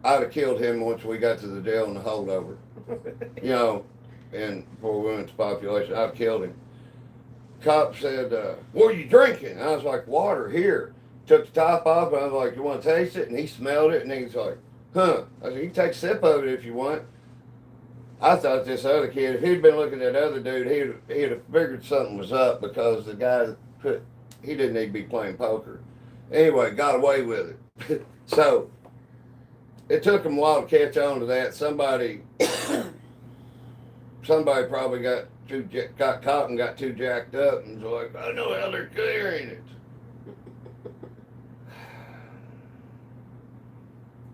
I'd have killed him once we got to the jail and the holdover. You know, and before we went to population, I'd have killed him. Cop said, "What are you drinking?" And I was like, "Water, here." Took the top off, and I was like, "You want to taste it?" And he smelled it, and he's like, "Huh." I said, "You can take a sip of it if you want." I thought this other kid, if he'd been looking at that other dude, he'd have figured something was up because the guy he didn't need to be playing poker. Anyway, got away with it. So it took him a while to catch on to that. Somebody probably got caught and got too jacked up and was like, "I know how they're clearing it."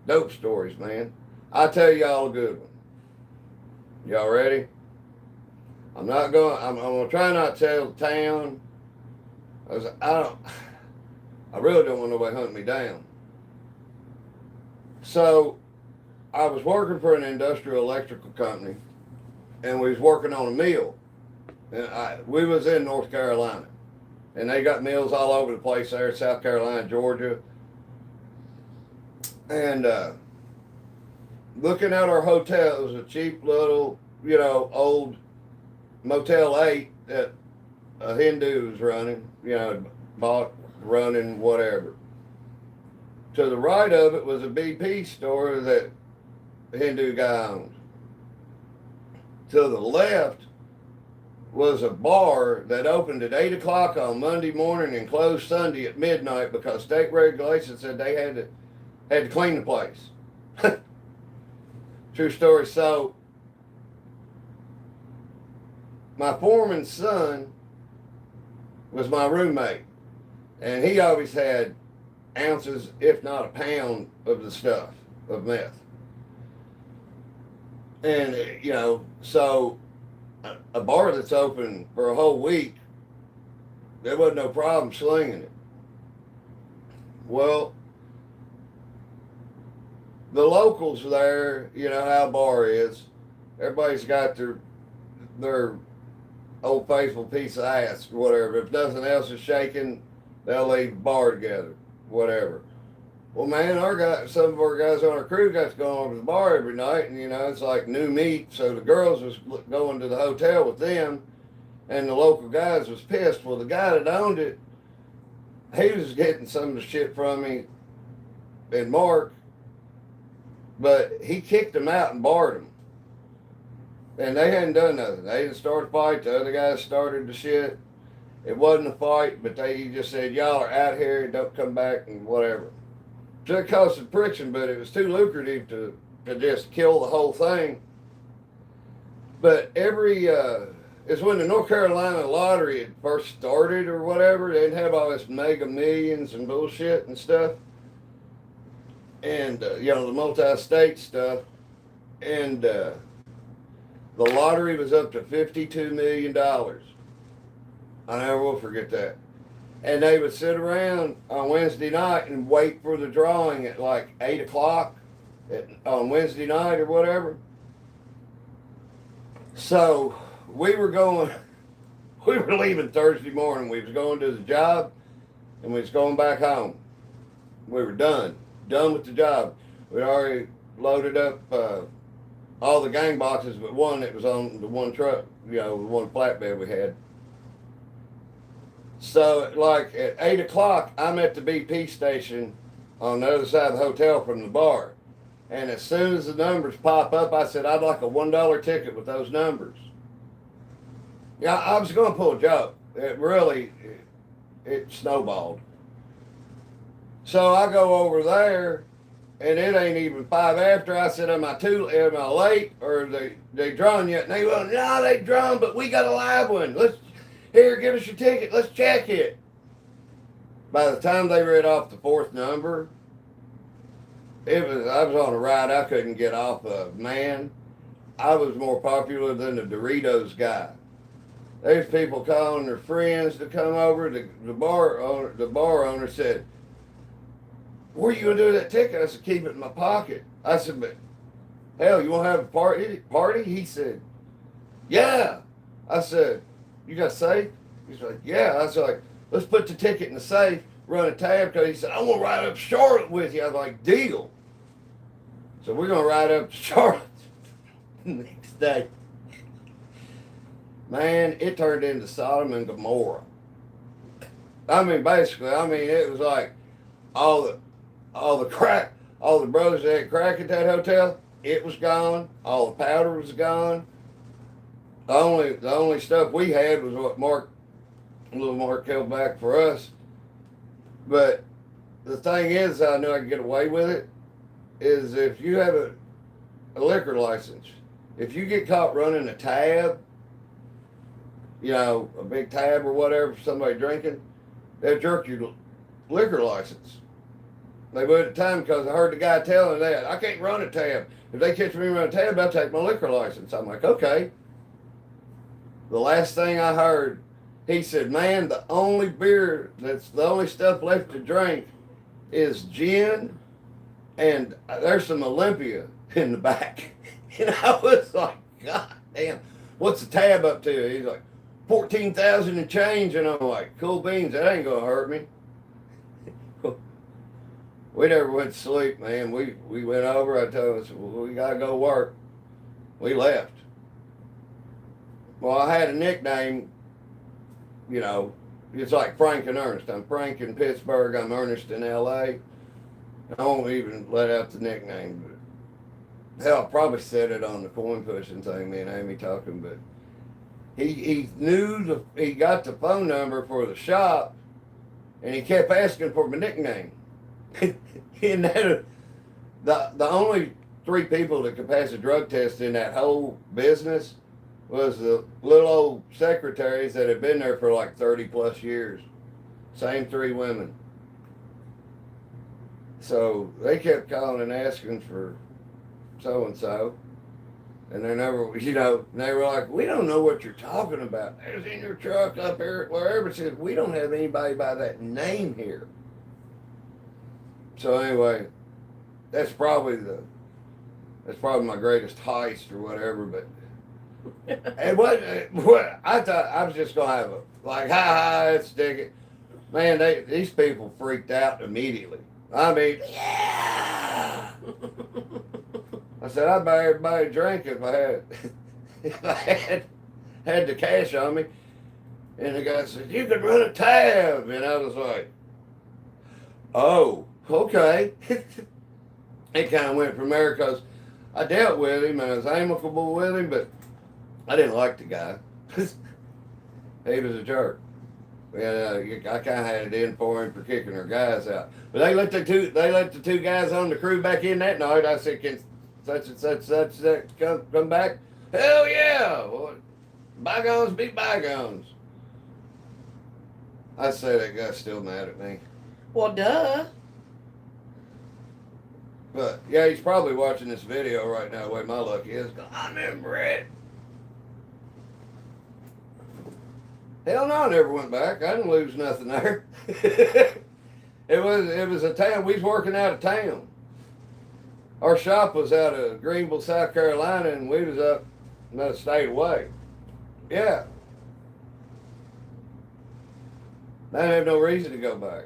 Dope stories, man. I'll tell y'all a good one. Y'all ready? I'm gonna try not to tell the town. I really don't want nobody hunting me down. So I was working for an industrial electrical company, and we was working on a mill. And we was in North Carolina, and they got mills all over the place there, South Carolina, Georgia. And looking at our hotel, it was a cheap little, old Motel 8 that a Hindu was running, bought, running, whatever. To the right of it was a BP store that the Hindu guy owned. To the left was a bar that opened at 8 o'clock on Monday morning and closed Sunday at midnight because state regulations said they had to clean the place. True story. So my foreman's son was my roommate, and he always had ounces, if not a pound, of the stuff, of meth. And, so a bar that's open for a whole week, there wasn't no problem slinging it. Well, the locals there, you know how a bar is. Everybody's got their old faithful piece of ass, whatever. If nothing else is shaking, they'll leave the bar together, whatever. Well, man, some of our guys on our crew got to go over to the bar every night, and it's like new meat. So the girls was going to the hotel with them, and the local guys was pissed. Well, the guy that owned it, he was getting some of the shit from me and Mark, but he kicked them out and barred them. And they hadn't done nothing. They didn't start a fight. The other guys started the shit. It wasn't a fight, but he just said, "Y'all are out here, don't come back," and whatever. So it caused some friction, but it was too lucrative to just kill the whole thing. But it's when the North Carolina lottery had first started or whatever. They didn't have all this mega millions and bullshit and stuff. And, the multi-state stuff. And the lottery was up to $52 million. I never will forget that. And they would sit around on Wednesday night and wait for the drawing at like 8 o'clock on Wednesday night or whatever. So we were leaving Thursday morning. We was going to the job and we was going back home. We were done. done with the job. We'd already loaded up all the gang boxes, but one that was on the one truck, the one flatbed we had. So, like at 8 o'clock, I'm at the BP station on the other side of the hotel from the bar. And as soon as the numbers pop up, I said, I'd like a $1 ticket with those numbers. Yeah, I was going to pull a joke. It snowballed. So I go over there, and it ain't even 5 after. I said, am I late, or they drawn yet? And they went, no, they drawn, but we got a live one. Here, give us your ticket. Let's check it. By the time they read off the fourth number, I was on a ride I couldn't get off of. Man, I was more popular than the Doritos guy. There's people calling their friends to come over. The bar owner said, "What are you gonna do with that ticket?" I said, "Keep it in my pocket." I said, "But hell, you want to have a party?" He said, "Yeah." I said, "You got a safe?" He's like, "Yeah." I was like, "Let's put the ticket in the safe, run a tab," because he said, "I want to ride up to Charlotte with you." I was like, "Deal." So we're going to ride up to Charlotte the next day. Man, it turned into Sodom and Gomorrah. I mean, basically, it was like all the crack, all the brothers that had crack at that hotel, it was gone. All the powder was gone. The only stuff we had was what little Mark held back for us. But the thing is, I knew I could get away with it, is if you have a liquor license, if you get caught running a tab, a big tab or whatever for somebody drinking, they'll jerk your liquor license. They would at the time, because I heard the guy telling that, "I can't run a tab. If they catch me running a tab, they'll take my liquor license." I'm like, okay. The last thing I heard, he said, "Man, the only stuff left to drink is gin, and there's some Olympia in the back." And I was like, God damn, what's the tab up to? He's like, 14,000 and change. And I'm like, cool beans, that ain't gonna hurt me. We never went to sleep, man. We went over, I told us, well, we gotta go work. We left. Well, I had a nickname, it's like Frank and Ernest. I'm Frank in Pittsburgh, I'm Ernest in LA. I won't even let out the nickname, but hell, I probably said it on the Coinpushing thing, me and Amy talking, but he knew he got the phone number for the shop, and he kept asking for my nickname. And the only 3 people that could pass a drug test in that whole business was the little old secretaries that had been there for like 30 plus years. Same 3 women. So they kept calling and asking for so-and-so. And they never, they were like, "We don't know what you're talking about. It's in your truck up here, wherever." It says, "We don't have anybody by that name here." So anyway, that's probably my greatest heist or whatever, but and what I thought I was just gonna have let's dig it. Man, these people freaked out immediately. I mean, yeah. I said, I'd buy everybody a drink if I had the cash on me. And the guy said, "You could run a tab." And I was like, oh, okay. It kind of went from there, because I dealt with him and I was amicable with him, but I didn't like the guy. He was a jerk. And I kind of had it in for him for kicking our guys out. But they let the 2 guys on the crew back in that night. I said, "Can such and such come back?" Hell yeah! Well, bygones be bygones. I say that guy's still mad at me. Well, duh. But yeah, he's probably watching this video right now. The way my luck is, I remember it. Hell no, I never went back. I didn't lose nothing there. It was a town. We was working out of town. Our shop was out of Greenville, South Carolina, and we was up another state away. Yeah. I didn't have no reason to go back.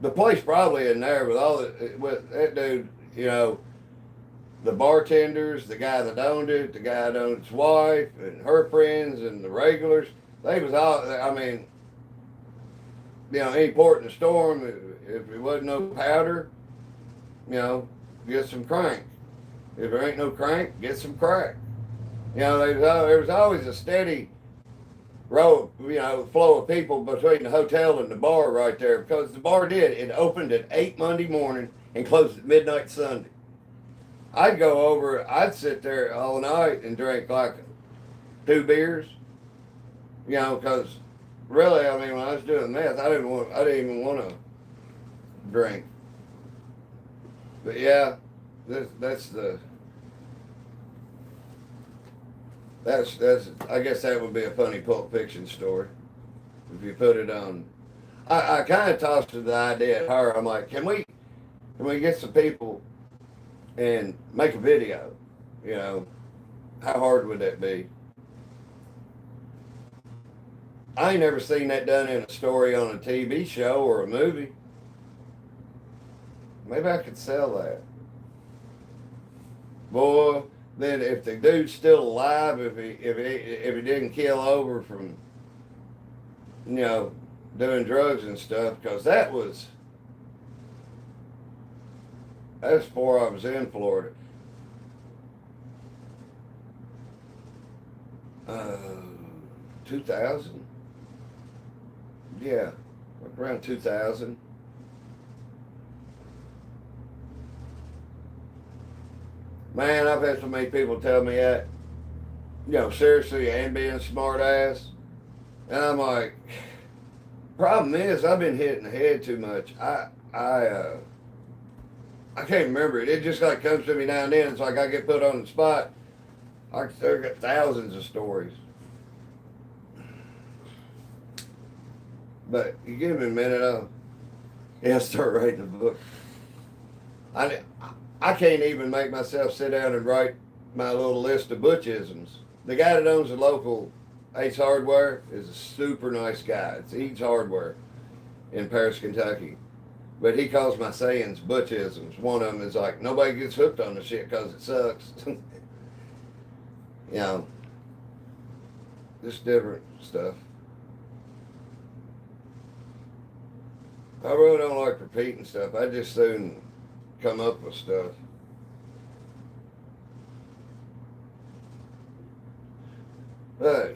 the place probably in there with all with that dude, you know, the bartenders, the guy that owned it, the guy that owned his wife, and her friends, and the regulars. They was all. I mean, you know, any port in the storm. If it wasn't no powder, you know, get some crank. If there ain't no crank, get some crack. You know, there was always a steady row, flow of people between the hotel and the bar right there, because the bar it opened at 8 Monday morning and closed at midnight Sunday. I'd go over, I'd sit there all night and drink like 2 beers, you know, because really, I mean, when I was doing meth, I didn't even want to drink. But yeah, that's I guess that would be a funny Pulp Fiction story if you put it on. I kind of tossed to the idea at her. I'm like, can we get some people and make a video? You know, how hard would that be? I ain't never seen that done in a story on a TV show or a movie. Maybe I could sell that. Boy, then if the dude's still alive, if he didn't kill over from, you know, doing drugs and stuff, because that was before I was in Florida. 2000? Yeah, around 2000. Man, I've had so many people tell me that, you know, seriously, and being smart ass. And I'm like, problem is, I've been hitting the head too much. I can't remember it. It just like comes to me now and then. It's like I get put on the spot. I still got thousands of stories. But you give me a minute, I'll start writing a book. I can't even make myself sit down and write my little list of Butchisms. The guy that owns the local Ace Hardware is a super nice guy. It's Ace Hardware in Paris, Kentucky. But he calls my sayings Butchisms. One of them is like, nobody gets hooked on the shit because it sucks. You know, just different stuff. I really don't like repeating stuff. I just soon come up with stuff. But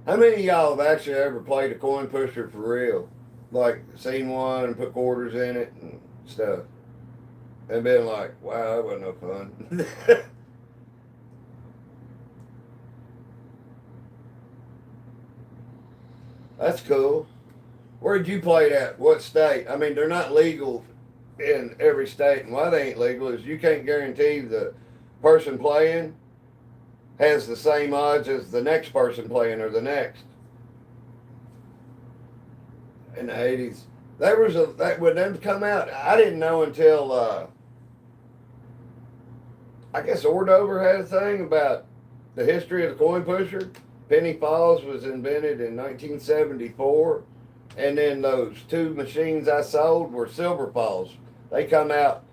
how many of y'all have actually ever played a coin pusher for real? Like seen one and put quarters in it and stuff. And been like, wow, that wasn't no fun. That's cool. Where'd you play that? What state? I mean, they're not legal in every state, and why they ain't legal is you can't guarantee the person playing has the same odds as the next person playing or the next. In the 80s, there was when them come out, I didn't know until I guess Ordover had a thing about the history of the coin pusher. Penny Falls was invented in 1974, and then those 2 machines I sold were Silver Falls. They come out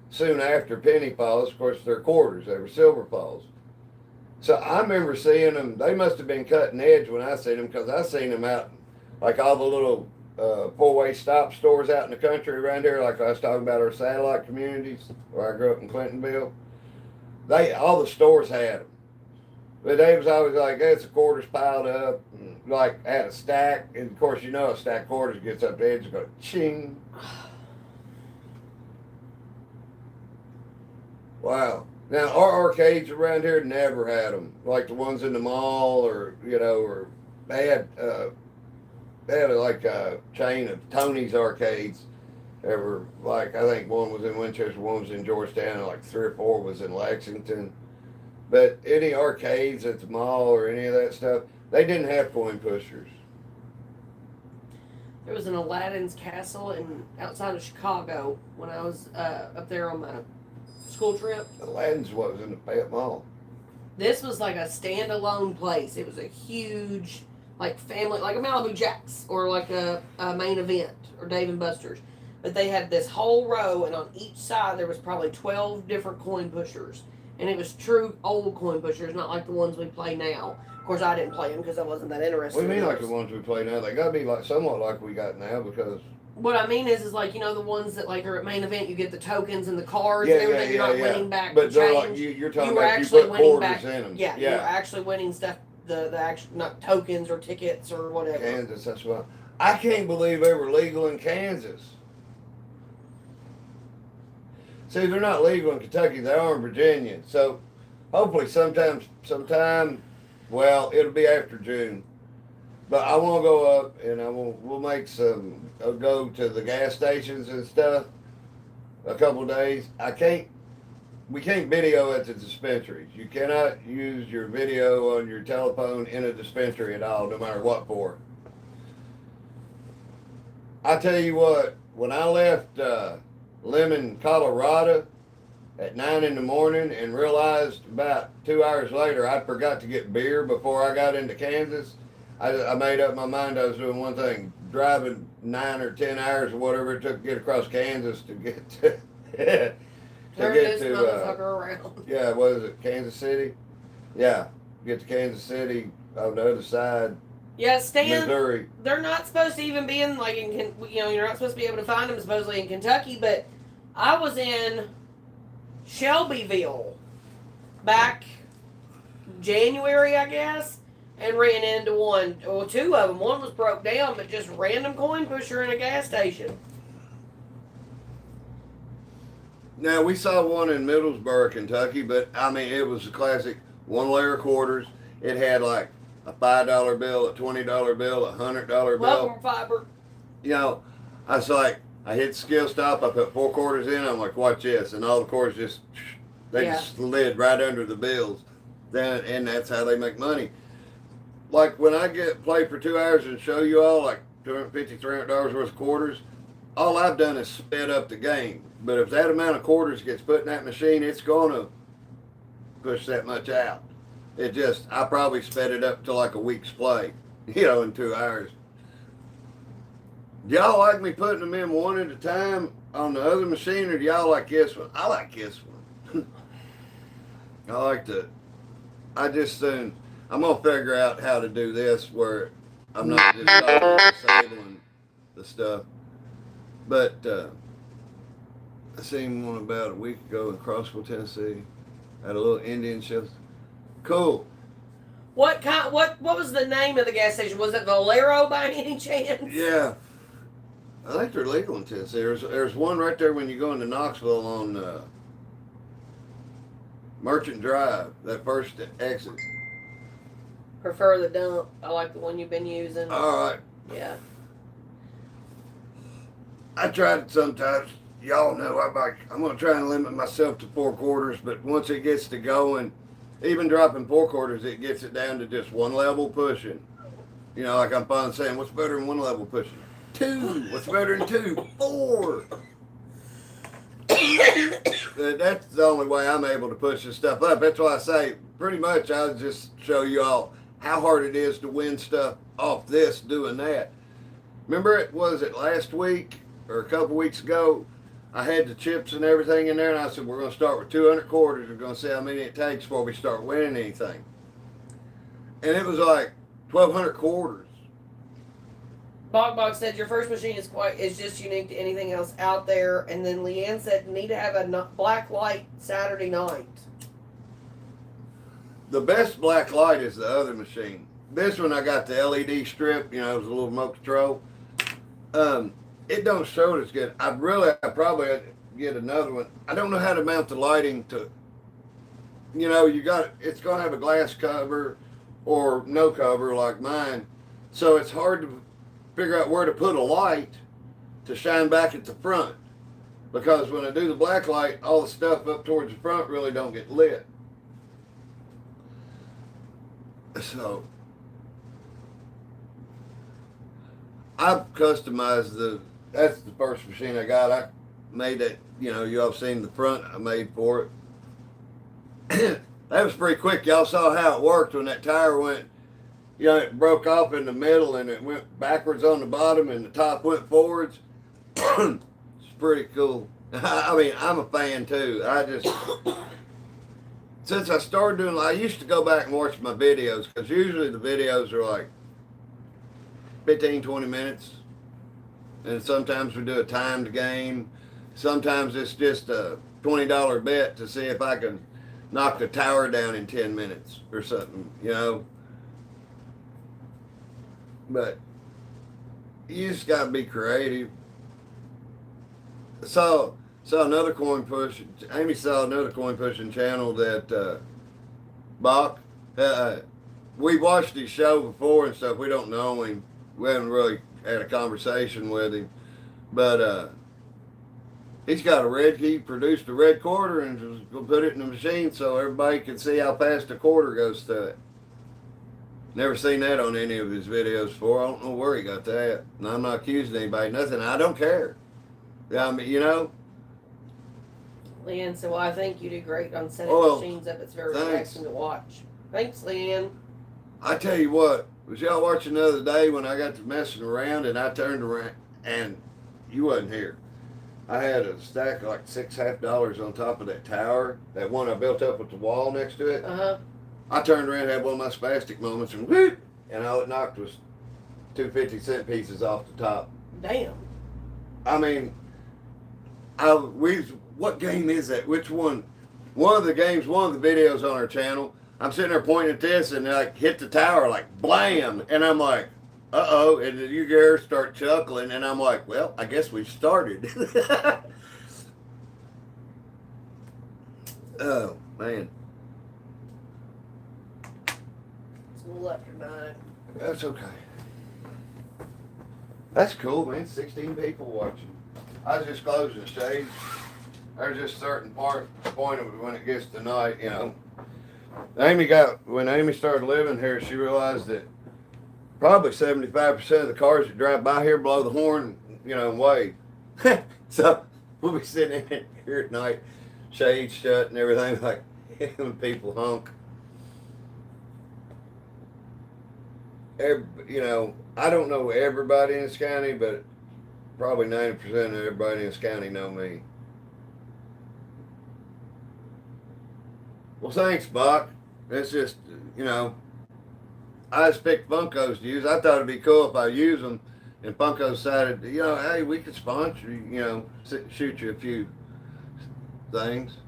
soon after Penny Falls. Of course, they're quarters. They were Silver Falls. So I remember seeing them. They must have been cutting edge when I seen them, because I seen them out like all the little 4-way stop stores out in the country around here. Like I was talking about our satellite communities where I grew up in Clintonville. All the stores had them. But they was always like, that's the quarters piled up, and like had a stack. And of course, you know, a stack of quarters gets up the edge and goes ching. Wow. Now, our arcades around here never had them, like the ones in the mall, or, you know, or they had like a chain of Tony's arcades. There were like, I think one was in Winchester, one was in Georgetown, and like 3 or 4 was in Lexington. But any arcades at the mall or any of that stuff, they didn't have coin pushers. There was an Aladdin's Castle outside of Chicago when I was up there on my school trip. Aladdin's what was in the Fayette Mall. This was like a standalone place. It was a huge like family, like a Malibu Jacks or like a Main Event or Dave and Buster's. But they had this whole row, and on each side there was probably 12 different coin pushers, and it was true old coin pushers, not like the ones we play now. Of course, I didn't play them because I wasn't that interested. What do you mean in like the ones we play now? They gotta be like somewhat like we got now because. What I mean is like the ones that like are at Main Event, you get the tokens and the cards and everything. You're not winning back but the change. Like you're talking you about you put quarters back, in them. Yeah, you're actually winning stuff. The actual not tokens or tickets or whatever. Kansas, that's what I can't believe they were legal in Kansas. See, they're not legal in Kentucky. They are in Virginia. So hopefully sometime, well, it'll be after June. But I want to go up and we'll make I'll go to the gas stations and stuff a couple of days. We can't video at the dispensaries. You cannot use your video on your telephone in a dispensary at all, no matter what for. I tell you what, when I left Lemon, Colorado at 9 in the morning and realized about 2 hours later I forgot to get beer before I got into Kansas, I made up my mind I was doing one thing, driving 9 or 10 hours or whatever it took to get across Kansas to get to Turn this motherfucker around. Yeah, what is it, Kansas City? Yeah, get to Kansas City on the other side. Yeah, Stan, Missouri. They're not supposed to even be in, like, you're not supposed to be able to find them supposedly in Kentucky, but I was in Shelbyville back January, I guess, and ran into two of them. One was broke down, but just random coin pusher in a gas station. Now, we saw one in Middlesboro, Kentucky, but, I mean, it was a classic one-layer quarters. It had, like, a $5 bill, a $20 bill, a $100 bill. Welcome, Fiber. You know, I was like, I hit skill stop, I put 4 quarters in, I'm like, watch this. And all the quarters just slid right under the bills. And that's how they make money. Like, when I play for 2 hours and show you all, like, $250, $300 worth of quarters, all I've done is sped up the game. But if that amount of quarters gets put in that machine, it's going to push that much out. I probably sped it up to like a week's play, in 2 hours. Do y'all like me putting them in one at a time on the other machine, or do y'all like this one? I like this one. I'm going to figure out how to do this where I'm not just totally disabling the stuff. But, I seen one about a week ago in Crossville, Tennessee, at a little Indian show. Cool. What was the name of the gas station? Was it Valero by any chance? Yeah. I think they're legal in Tennessee. There's one right there when you go into Knoxville on Merchant Drive, that first exit. Prefer the dump. I like the one you've been using. All right. Yeah. I tried it sometimes. Y'all know I'm going to try and limit myself to 4 quarters, but once it gets to going, even dropping 4 quarters, it gets it down to just one level pushing. Like I'm fond of saying, what's better than one level pushing? 2. What's better than 2? 4. That's the only way I'm able to push this stuff up. That's why I say, pretty much I'll just show you all how hard it is to win stuff off this doing that. Remember was it last week or a couple weeks ago? I had the chips and everything in there, and I said, we're going to start with 200 quarters. We're going to see how many it takes before we start winning anything. And it was like 1,200 quarters. Bog said your first machine is just unique to anything else out there. And then Leanne said need to have a black light Saturday night. The best black light is the other machine. This one I got the LED strip, it was a little remote control. It don't show it as good. I probably get another one. I don't know how to mount the lighting to, it's going to have a glass cover or no cover like mine. So it's hard to figure out where to put a light to shine back at the front. Because when I do the black light, all the stuff up towards the front really don't get lit. So I've customized that's the first machine I got. I made that, y'all seen the front I made for it. That was pretty quick. Y'all saw how it worked when that tire went you know, it broke off in the middle and it went backwards on the bottom and the top went forwards. It's pretty cool. I mean, I'm a fan too. I just, since I started doing, I used to go back and watch my videos because usually the videos are like 15, 20 minutes. And sometimes we do a timed game. Sometimes it's just a $20 bet to see if I can knock the tower down in 10 minutes or something, you know. But you just got to be creative. Saw another coin push. Amy saw another coin pushing channel that Bach. We watched his show before and stuff. We don't know him. We haven't really had a conversation with him, but he's got a red. He produced a red quarter and just go put it in the machine so everybody can see how fast a quarter goes through it. Never seen that on any of his videos before. I don't know where he got that. And I'm not accusing anybody, nothing. I don't care. I mean, you know. Leanne said, well, I think you do great on setting machines up. It's very relaxing to watch. Thanks, Leanne. I tell you what, was y'all watching the other day when I got to messing around and I turned around and you wasn't here. I had a stack of like $6.50 on top of that tower, that one I built up with the wall next to it. Uh-huh. I turned around and had one of my spastic moments and whoop, and all it knocked was 2 50-cent pieces off the top. Damn. I mean, what game is that? Which one? One of the videos on our channel, I'm sitting there pointing at this and like hit the tower like blam, and I'm like, uh-oh, and then you hear her start chuckling, and I'm like, well, I guess we started. Oh, man. It's a little after 9. That's okay. That's cool, man. 16 people watching. I was just closing the shades. There's just certain point of when it gets to night, you know. When Amy started living here, she realized that probably 75% of the cars that drive by here blow the horn, you know, and wave. So we'll be sitting in here at night, shades shut and everything, like when people honk. You know, I don't know everybody in this county, but probably 90% of everybody in this county know me. Well, thanks, Buck. It's just, you know, I just picked Funkos to use. I thought it'd be cool if I use them, and Funko decided, you know, hey, we could sponsor you, you know, shoot you a few things.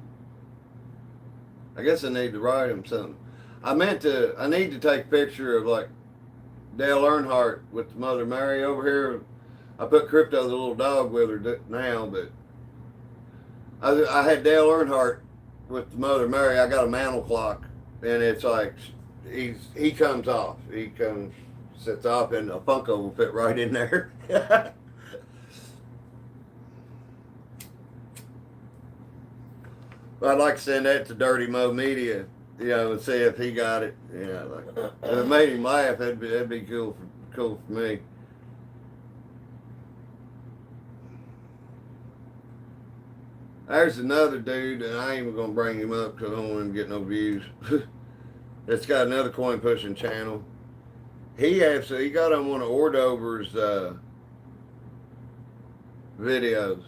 I guess I need to write them something. I need to take a picture of like Dale Earnhardt with Mother Mary over here. I put Crypto the little dog with her now, but I had Dale Earnhardt with Mother Mary. I got a mantle clock, and it's like he comes off. He comes, sits off, and a Funko will fit right in there. I'd like to send that to Dirty Mo Media, you know, and see if he got it. You know, like if it made him laugh, that'd be cool for me. There's another dude, and I ain't even gonna bring him up because I don't want him to get no views. It's got another coin pushing channel. He got on one of Ordover's videos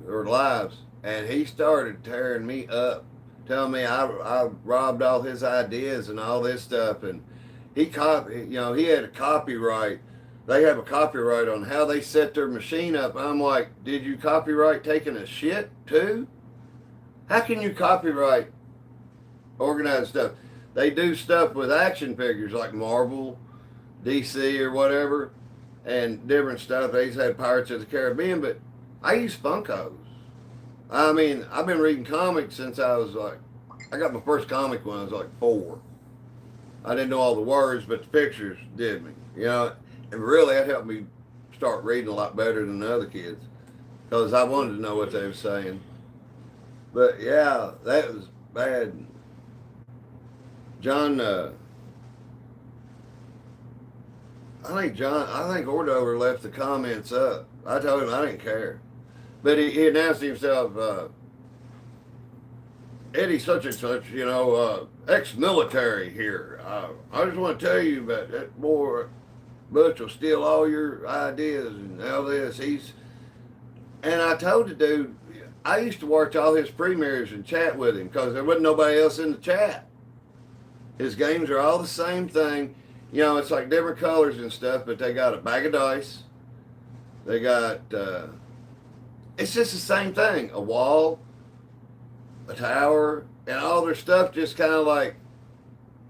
or lives, and he started tearing me up, telling me I robbed all his ideas and all this stuff, and he had a copyright. They have a copyright on how they set their machine up. I'm like, did you copyright taking a shit too? How can you copyright organized stuff? They do stuff with action figures like Marvel, DC or whatever, and different stuff. They just had Pirates of the Caribbean, but I use Funkos. I mean, I've been reading comics since I got my first comic when I was like 4. I didn't know all the words, but the pictures did me, you know. And really, that helped me start reading a lot better than the other kids, because I wanted to know what they were saying. But yeah, that was bad. John, I think Ordover left the comments up. I told him I didn't care. But he announced himself, Eddie such and such, ex-military here. I just want to tell you about that boy. Butch will steal all your ideas and all this. And I told the dude, I used to watch all his premieres and chat with him because there wasn't nobody else in the chat. His games are all the same thing. It's like different colors and stuff, but they got a bag of dice. They got, it's just the same thing. A wall, a tower, and all their stuff just kind of like,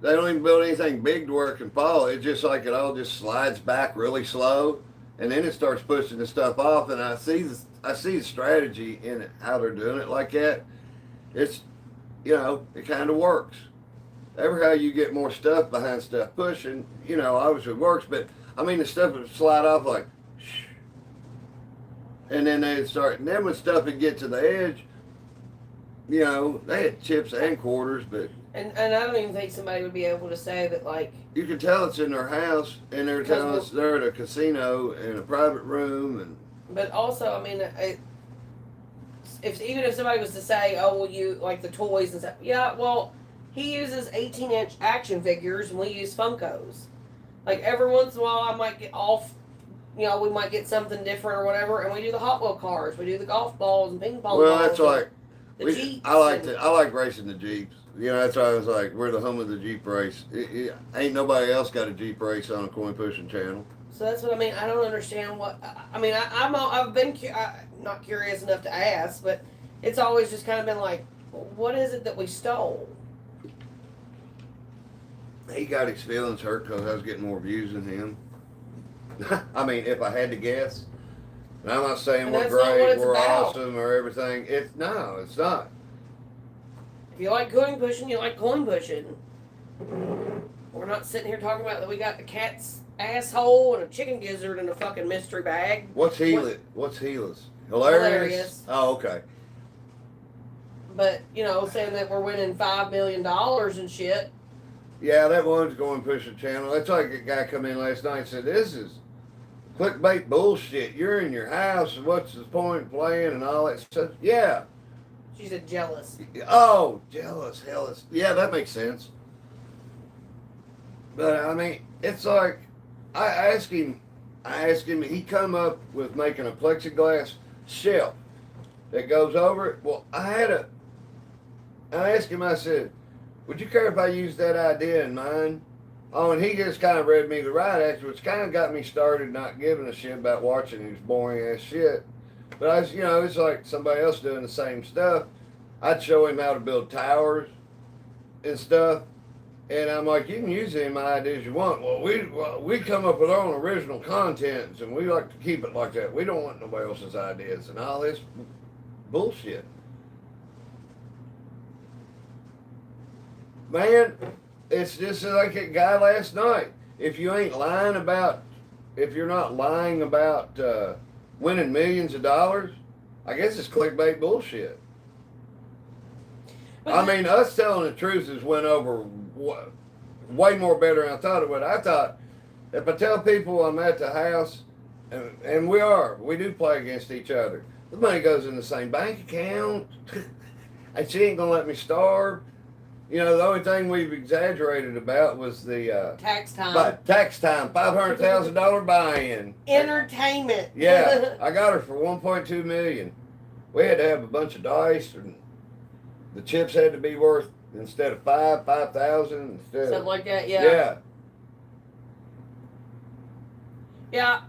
they don't even build anything big to where it can fall. It's just like it all just slides back really slow, and then it starts pushing the stuff off. And I see the strategy in it, how they're doing it like that. It's, it kind of works. Ever how you get more stuff behind stuff pushing, obviously it works. But I mean, the stuff would slide off like, shh, and then they'd start. And then when stuff would get to the edge, they had chips and quarters, but. And I don't even think somebody would be able to say that, like... You can tell it's in their house, and they're telling us they're at a casino in a private room, and... But also, I mean, even if somebody was to say, oh, well, you, like, the toys and stuff... Yeah, well, he uses 18-inch action figures, and we use Funkos. Like, every once in a while, I might get off... we might get something different or whatever, and we do the Hot Wheel cars. We do the golf balls and ping pong balls. Well, that's like... Jeeps. I like racing the Jeeps. That's why I was like, we're the home of the Jeep race. Ain't nobody else got a Jeep race on a Coinpushing channel. So that's what I mean. I don't understand what. I mean, I've been not curious enough to ask, but it's always just kind of been like, what is it that we stole? He got his feelings hurt because I was getting more views than him. I mean, if I had to guess. And I'm not saying we're great, we're awesome, or everything. It's not. If you like coin pushing, you like coin pushing. We're not sitting here talking about that we got a cat's asshole and a chicken gizzard in a fucking mystery bag. What's Helis? Hilarious? Oh, okay. But, saying that we're winning $5 million and shit. Yeah, that one's going push a channel. That's like a guy come in last night and said, this is clickbait bullshit. You're in your house, and what's the point of playing and all that stuff? Yeah. She said jealous. Oh, jealous, hellish. Yeah, that makes sense. But I mean, it's like I asked him, he come up with making a plexiglass shelf that goes over it. Well, I asked him, I said, would you care if I used that idea in mine? Oh, and he just kind of read me the right answer, which kind of got me started not giving a shit about watching his boring ass shit. But it's like somebody else doing the same stuff. I'd show him how to build towers and stuff. And I'm like, you can use any ideas you want. Well, we come up with our own original contents, and we like to keep it like that. We don't want nobody else's ideas and all this bullshit. Man, it's just like that guy last night. If you're not lying about winning millions of dollars, I guess it's clickbait bullshit. I mean, us telling the truth has went over way more better than I thought it would. I thought if I tell people I'm at the house, and we do play against each other, the money goes in the same bank account, and she ain't gonna let me starve. The only thing we've exaggerated about was the tax time. $500,000 buy-in. Entertainment. Yeah, I got her for $1.2 million. We had to have a bunch of dice, and the chips had to be worth instead of 5,000 instead. Something like that. Yeah. Yeah. Yeah.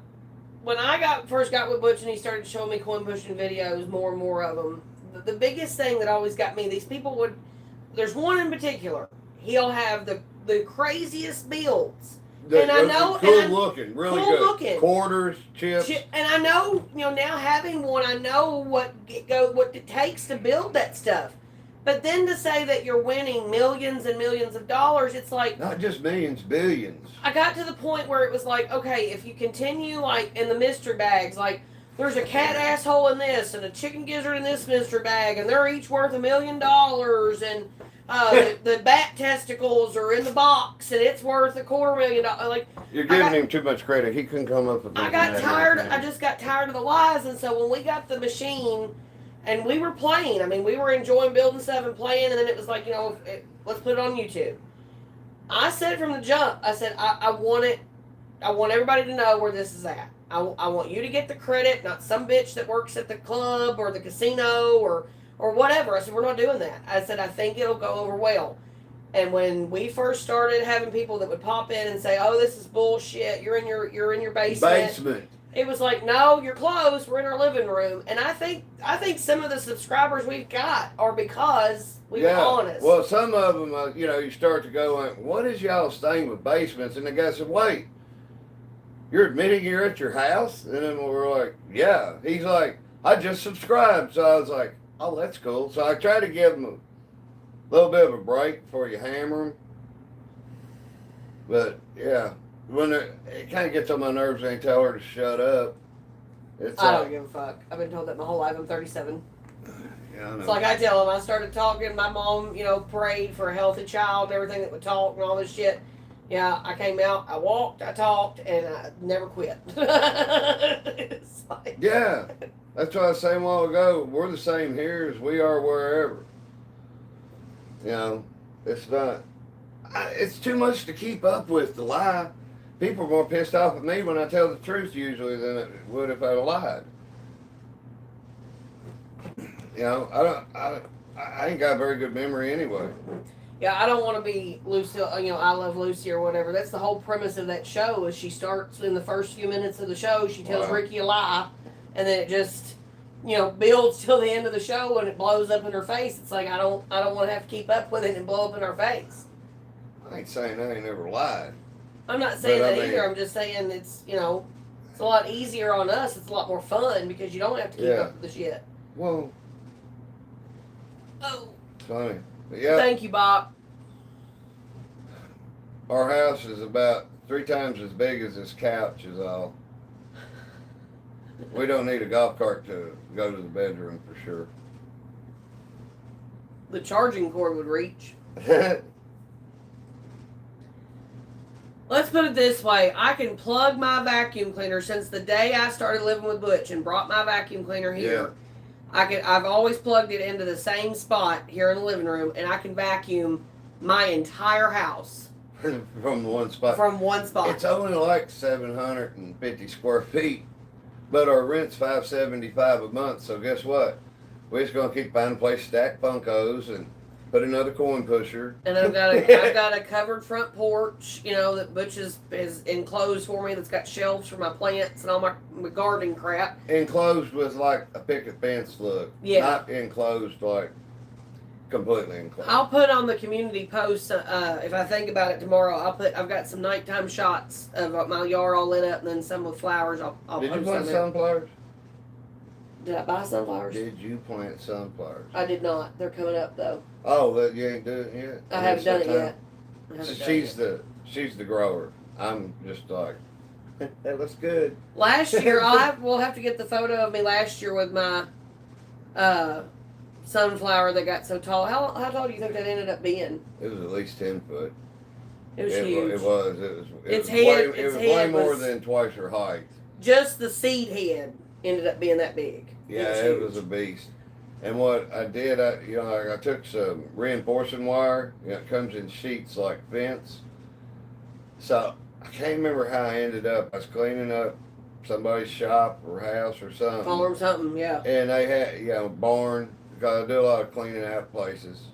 When I first got with Butch and he started showing me coin pushing videos, more and more of them. The biggest thing that always got me, these people would. There's one in particular. He'll have the craziest builds. And I know, cool looking, really cool good. Looking. Quarters, chips. And I know, now having one, I know what it takes to build that stuff. But then to say that you're winning millions and millions of dollars, it's like not just millions, billions. I got to the point where it was like, okay, if you continue like in the mystery bags, like there's a cat asshole in this and a chicken gizzard in this mystery bag, and they're each worth $1 million, and the bat testicles are in the box and it's worth $250,000. Like you're giving him too much credit. He couldn't come up with. I got tired. I just got tired of the lies, and so when we got the machine, And we were playing. I mean, we were enjoying building stuff and playing, and then it was like, let's put it on YouTube. I said from the jump, I said, I want it. I want everybody to know where this is at. I want you to get the credit, not some bitch that works at the club or the casino or whatever. I said, we're not doing that. I said, I think it'll go over well. And when we first started having people that would pop in and say, "Oh, this is bullshit. You're in your basement." It was like, "No, you're close. We're in our living room." And I think some of the subscribers we've got are because we were honest. Well, some of them, you start to go like, "What is y'all's thing with basements?" And the guy said, "Wait, you're admitting you're at your house?" And then we're like, "Yeah." He's like, "I just subscribed." So I was like, "Oh, that's cool." So I tried to give him a little bit of a break before you hammer them. But yeah, when it kind of gets on my nerves, I tell her to shut up. I don't give a fuck. I've been told that my whole life. I'm 37. Yeah, I know. It's like I tell them, I started talking. My mom, prayed for a healthy child, everything that would talk and all this shit. Yeah, I came out, I walked, I talked, and I never quit. It's like... Yeah, that's what I was saying a while ago. We're the same here as we are wherever. It's not. It's too much to keep up with, the lie. People are more pissed off at me when I tell the truth usually than it would if I lied. I ain't got a very good memory anyway. Yeah, I don't want to be Lucy, I Love Lucy or whatever. That's the whole premise of that show is she starts in the first few minutes of the show, she tells Ricky a lie, and then it just, builds till the end of the show and it blows up in her face. It's like, I don't want to have to keep up with it and blow up in her face. I ain't saying I ain't never lied. I'm not saying that either. I'm just saying it's a lot easier on us. It's a lot more fun because you don't have to keep up with the shit. Well. Oh. Funny. But yeah. Thank you, Bob. Our house is about 3 times as big as this couch is all. We don't need a golf cart to go to the bedroom for sure. The charging cord would reach. Let's put it this way. I can plug my vacuum cleaner since the day I started living with Butch and brought my vacuum cleaner here. Yeah. I've always plugged it into the same spot here in the living room, and I can vacuum my entire house. From one spot. From one spot. It's only like 750 square feet, but our rent's $575 a month. So guess what? We're just gonna keep finding a place to stack Funkos and put another coin pusher. And I've got a covered front porch, that Butch is enclosed for me. That's got shelves for my plants and all my gardening crap. Enclosed with like a picket fence look. Yeah. Not enclosed like completely enclosed. I'll put on the community post if I think about it tomorrow. I've got some nighttime shots of my yard all lit up, and then some with flowers. I'll Did post you plant on sunflowers? Did I buy sunflowers? Did you plant sunflowers? I did not. They're coming up though. Oh, you ain't doing it yet? I haven't done it yet. She's the grower. I'm just like, that looks good. Last year, we'll have to get the photo of me last year with my sunflower that got so tall. How tall do you think that ended up being? It was at least 10 foot. It was huge. It was. It was way more than twice her height. Just the seed head ended up being that big. Yeah, it was a beast. And what I did, I took some reinforcing wire. It comes in sheets like fence. So I can't remember how I ended up. I was cleaning up somebody's shop or house or something. Farm something, yeah. And they had, barn, because I do a lot of cleaning out places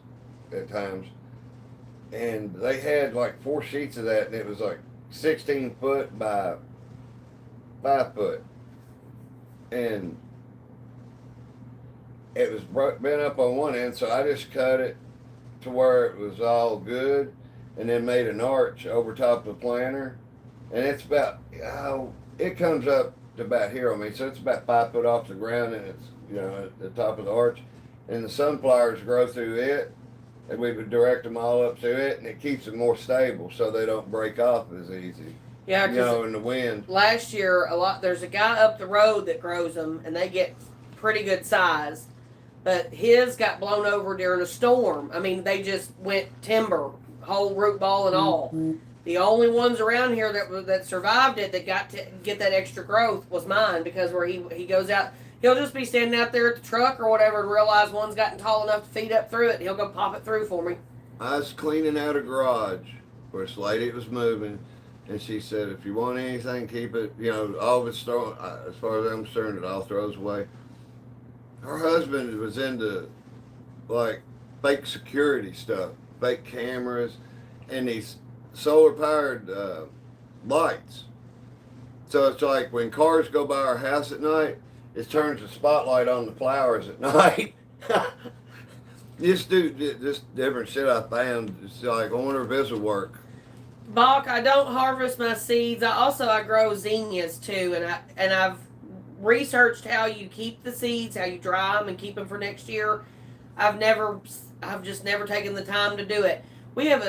at times. And they had like 4 sheets of that, and it was like 16 foot by 5 foot. And it was bent up on one end, so I just cut it to where it was all good, and then made an arch over top of the planter. And it's about, it comes up to about here on me, so it's about 5 foot off the ground, and it's, at the top of the arch. And the sunflowers grow through it, and we would direct them all up through it, and it keeps them more stable so they don't break off as easy. Yeah, in the wind. Last year, there's a guy up the road that grows them, and they get pretty good size. But his got blown over during a storm. I mean, they just went timber, whole root ball and all. Mm-hmm. The only ones around here that survived it, that got to get that extra growth, was mine, because where he goes out, He'll just be standing out there at the truck or whatever and realize one's gotten tall enough to feed up through it. And he'll go pop it through for me. I was cleaning out a garage where this lady was moving, and she said, if you want anything, keep it, all of it's thrown, as far as I'm concerned, it all throws away. Her husband was into, like, fake security stuff, fake cameras, and these solar-powered lights. So it's like when cars go by our house at night, it turns the spotlight on the flowers at night. This different shit I found. It's like, I wonder if this will work. Bach, I don't harvest my seeds. I grow zinnias too, and I've researched how you keep the seeds, how you dry them and keep them for next year. I've just never taken the time to do it. We have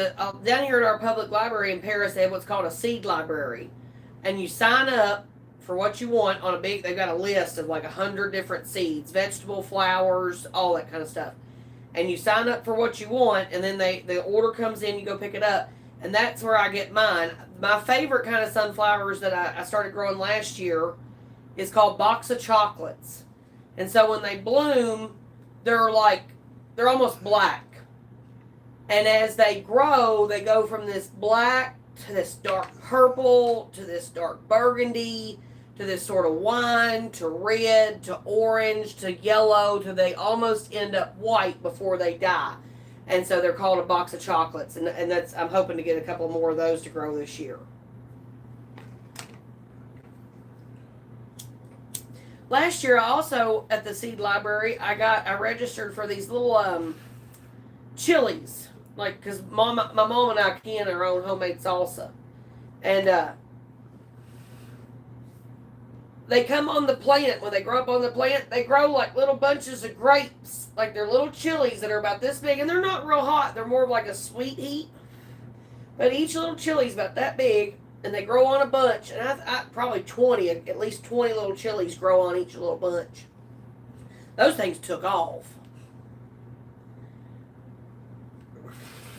down here at our public library in Paris, they have what's called a seed library, and you sign up for what you want on they've got a list of like 100 different seeds, vegetable, flowers, all that kind of stuff. And you sign up for what you want, and then the order comes in, you go pick it up, and that's where I get mine. My favorite kind of sunflowers that I started growing last year is called box of chocolates. And so when they bloom, they're almost black. And as they grow, they go from this black to this dark purple to this dark burgundy to this sort of wine to red to orange to yellow to they almost end up white before they die. And so they're called a box of chocolates. And that's, I'm hoping to get a couple more of those to grow this year. Last year, I also, at the seed library, I registered for these little chilies. Like, because my mom and I can our own homemade salsa. And they come on the plant. When they grow up on the plant, they grow like little bunches of grapes. Like they're little chilies that are about this big. And they're not real hot. They're more of like a sweet heat. But each little chili's about that big. And they grow on a bunch. And I probably at least 20 little chilies grow on each little bunch. Those things took off.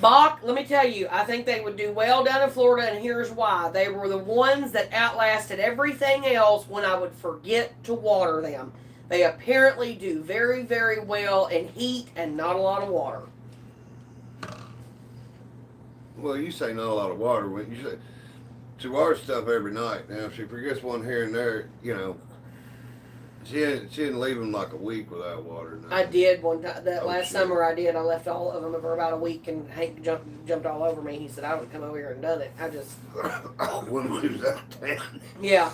Bach, let me tell you, I think they would do well down in Florida, and here's why. They were the ones that outlasted everything else when I would forget to water them. They apparently do very, very well in heat and not a lot of water. Well, you say not a lot of water. When you say she waters stuff every night. Now, if she forgets one here and there, she didn't leave them like a week without water. No. I did one time. Last summer I did. I left all of them for about a week, and Hank jumped all over me. He said, I would come over here and done it. I just... When we was out of town. Yeah.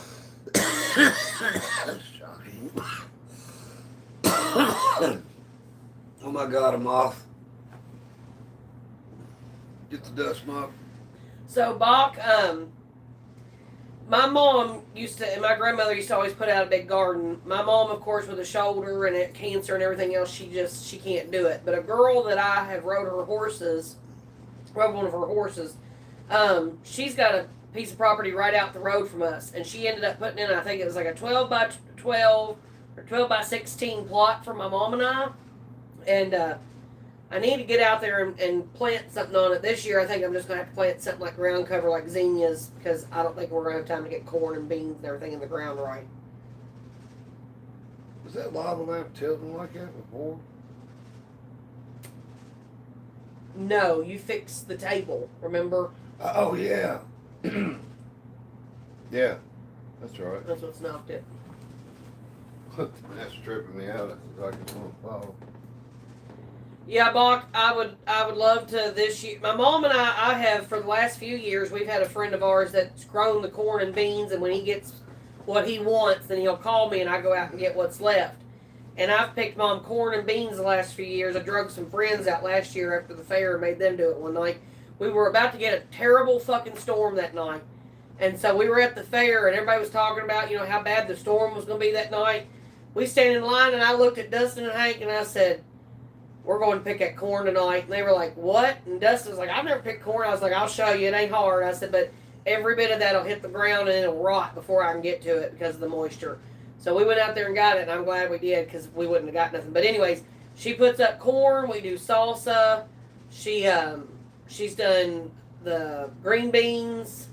That's shocking. Oh my God, a moth. Get the dust mop. So, Bach, my mom and my grandmother used to always put out a big garden. My mom, of course, with a shoulder and cancer and everything else, she can't do it. But a girl that I have rode one of her horses, she's got a piece of property right out the road from us. And she ended up putting in, I think it was like a 12 by 12 or 12 by 16 plot for my mom and I. And I need to get out there and plant something on it. This year, I think I'm just going to have to plant something like ground cover, like zinnias, because I don't think we're going to have time to get corn and beans and everything in the ground right. Was that lava lamp tilting like that before? No, you fixed the table, remember? Oh, yeah. Yeah, that's right. That's what's knocked it. That's tripping me out. It's like it's going to fall. Yeah, Bach, I would love to this year. My mom and I have, for the last few years, we've had a friend of ours that's grown the corn and beans, and when he gets what he wants, then he'll call me and I go out and get what's left. And I've picked Mom corn and beans the last few years. I drug some friends out last year after the fair and made them do it one night. We were about to get a terrible fucking storm that night. And so we were at the fair and everybody was talking about, how bad the storm was going to be that night. We stand in line and I looked at Dustin and Hank and I said, we're going to pick that corn tonight. And they were like, what? And Dustin was like, I've never picked corn. I was like, I'll show you. It ain't hard. I said, but every bit of that will hit the ground and it'll rot before I can get to it because of the moisture. So we went out there and got it, and I'm glad we did because we wouldn't have got nothing. But anyways, she puts up corn. We do salsa. She's done the green beans,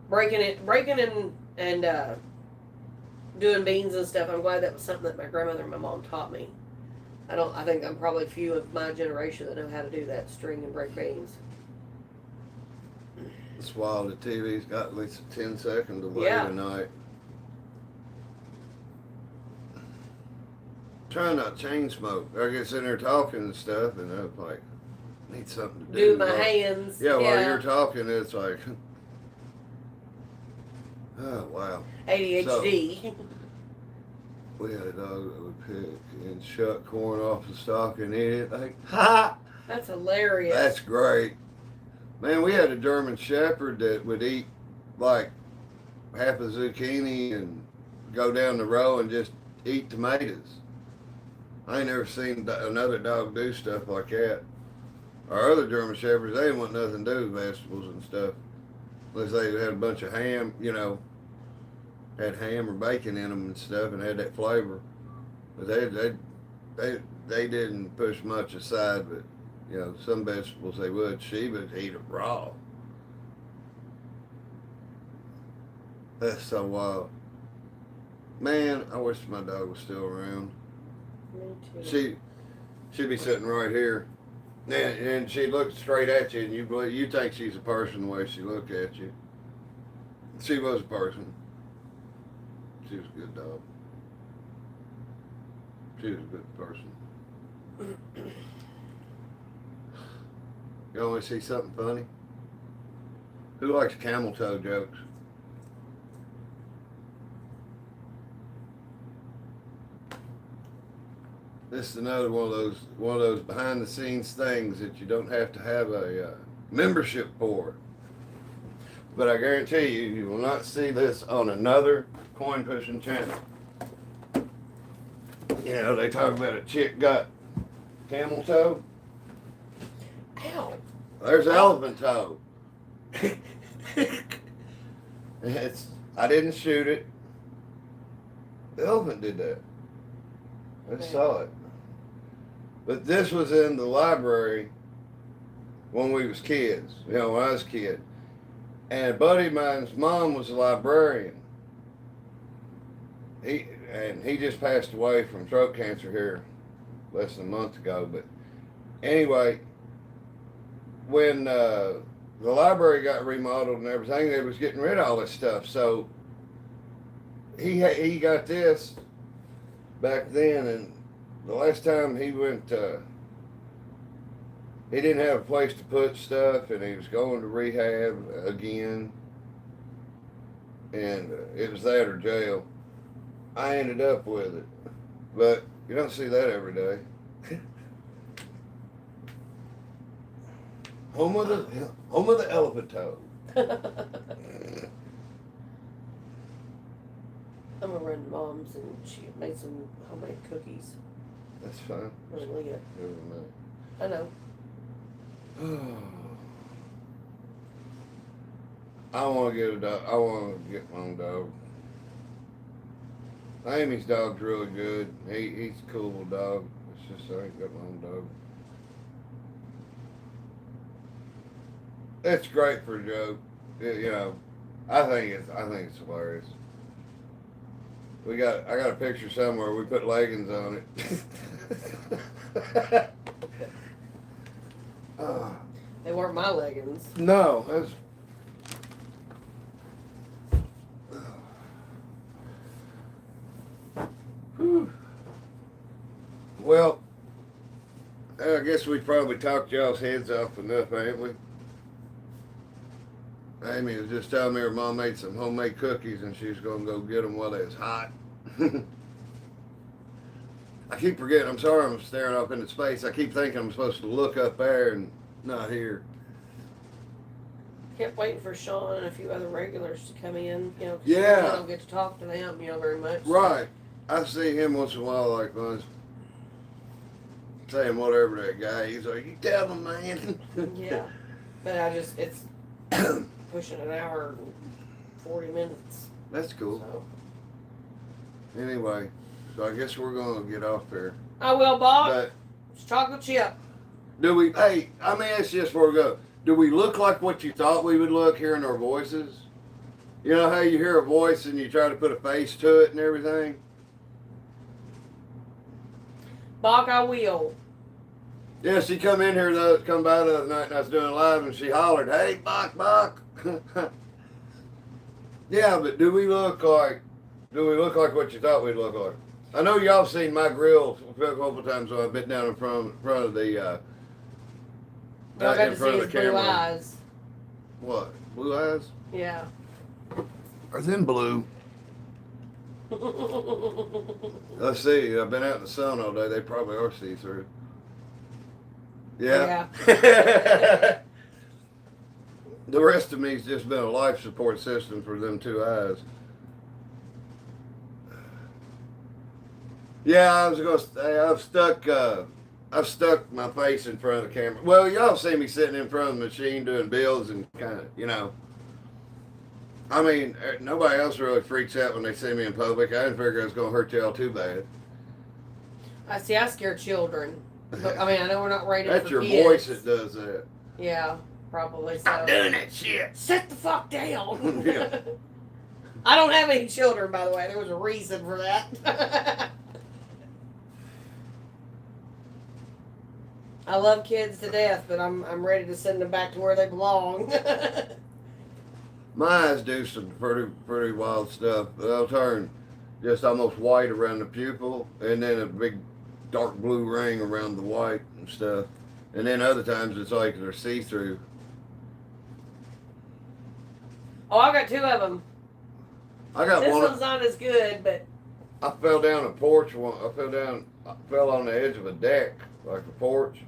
breaking and doing beans and stuff. I'm glad that was something that my grandmother and my mom taught me. I think I'm probably few of my generation that know how to do that, string and break beans. It's wild. The TV's got at least a 10-second delay Yeah. tonight. Trying not to chain smoke. I get sitting there talking and stuff, and I'm like, need something to do. Do with my hands. Yeah, while you're talking, it's like, oh, wow. ADHD. We had a dog that would pick and shut corn off the stalk and eat it. Like, ha! That's hilarious. That's great. Man, we had a German Shepherd that would eat like half a zucchini and go down the row and just eat tomatoes. I ain't never seen another dog do stuff like that. Our other German Shepherds, they didn't want nothing to do with vegetables and stuff. Unless they had a bunch of ham, you know, had ham or bacon in them and stuff and had that flavor. But they didn't push much aside, but, you know, some vegetables they would. She would eat it raw. That's so wild. Man, I wish my dog was still around. Me too. She'd be sitting right here, and she'd look straight at you, and you think she's a person the way she looked at you. She was a person. She was a good dog. She was a good person. You want to see something funny? Who likes camel toe jokes? This is another one of those behind the scenes things that you don't have to have a membership for. But I guarantee you, you will not see this on another coin pushing channel. You know, they talk about a chick got camel toe. Ow. There's elephant toe. I didn't shoot it. The elephant did that. I saw it. But this was in the library when we was kids, you know, when I was a kid. And a buddy of mine's mom was a librarian. He just passed away from throat cancer here less than a month ago. But anyway, when the library got remodeled and everything, they was getting rid of all this stuff. So he got this back then, and the last time he went, he didn't have a place to put stuff, and he was going to rehab again, and it was that or jail. I ended up with it, but you don't see that every day. Home of the elephant toe. I'm gonna run to Mom's, and she made some homemade cookies. That's fine. Really good. I know. I want to get a dog. I want to get my own dog. Amy's dog's really good. He's a cool little dog. It's just I ain't got my own dog. It's great for a joke. You know, I think it's hilarious. I got a picture somewhere. We put leggings on it. They weren't my leggings. No, that's. Well, I guess we probably talked y'all's heads off enough, ain't we? Amy was just telling me her mom made some homemade cookies and she's going to go get them while it's hot. I keep forgetting. I'm sorry I'm staring off into space. I keep thinking I'm supposed to look up there and not here. Kept waiting for Sean and a few other regulars to come in, you know. 'Cause Yeah. I don't get to talk to them, you know, very much. Right. I see him once in a while, like, saying whatever that guy. He's like, you tell him, man. Yeah. But it's pushing an hour and 40 minutes. That's cool. So. Anyway, so I guess we're going to get off there. I will, Bob. But It's chocolate chip. hey, I may ask you this before we go. Do we look like what you thought we would look, hearing our voices? You know how you hear a voice and you try to put a face to it and everything? Bach, I will. Yeah, she come in here, come by the other night and I was doing it live and she hollered, "Hey, Bach, Bach." Yeah, but do we look like what you thought we'd look like? I know y'all seen my grill a couple times when I've been down in front of the Y'all got to see his blue eyes. What? Blue eyes? Yeah. Are them blue? Let's see. I've been out in the sun all day. They probably are see-through. Yeah. The rest of me's just been a life support system for them two eyes. Yeah, I was gonna say I've stuck my face in front of the camera. Well, y'all see me sitting in front of the machine doing bills and kind of, you know. I mean, nobody else really freaks out when they see me in public. I didn't figure it was gonna hurt y'all too bad. I scare children. But, I mean, I know we're not rated That's for your kids. voice that does that. Yeah, probably so. Stop doing that shit. Sit the fuck down. Yeah. I don't have any children, by the way. There was a reason for that. I love kids to death, but I'm ready to send them back to where they belong. My eyes do some pretty wild stuff. They'll turn just almost white around the pupil, and then a big dark blue ring around the white and stuff. And then other times it's like they're see-through. Oh, I got two of them. I got this one. This one's not as good, but I fell down a porch. I fell on the edge of a deck, like a porch,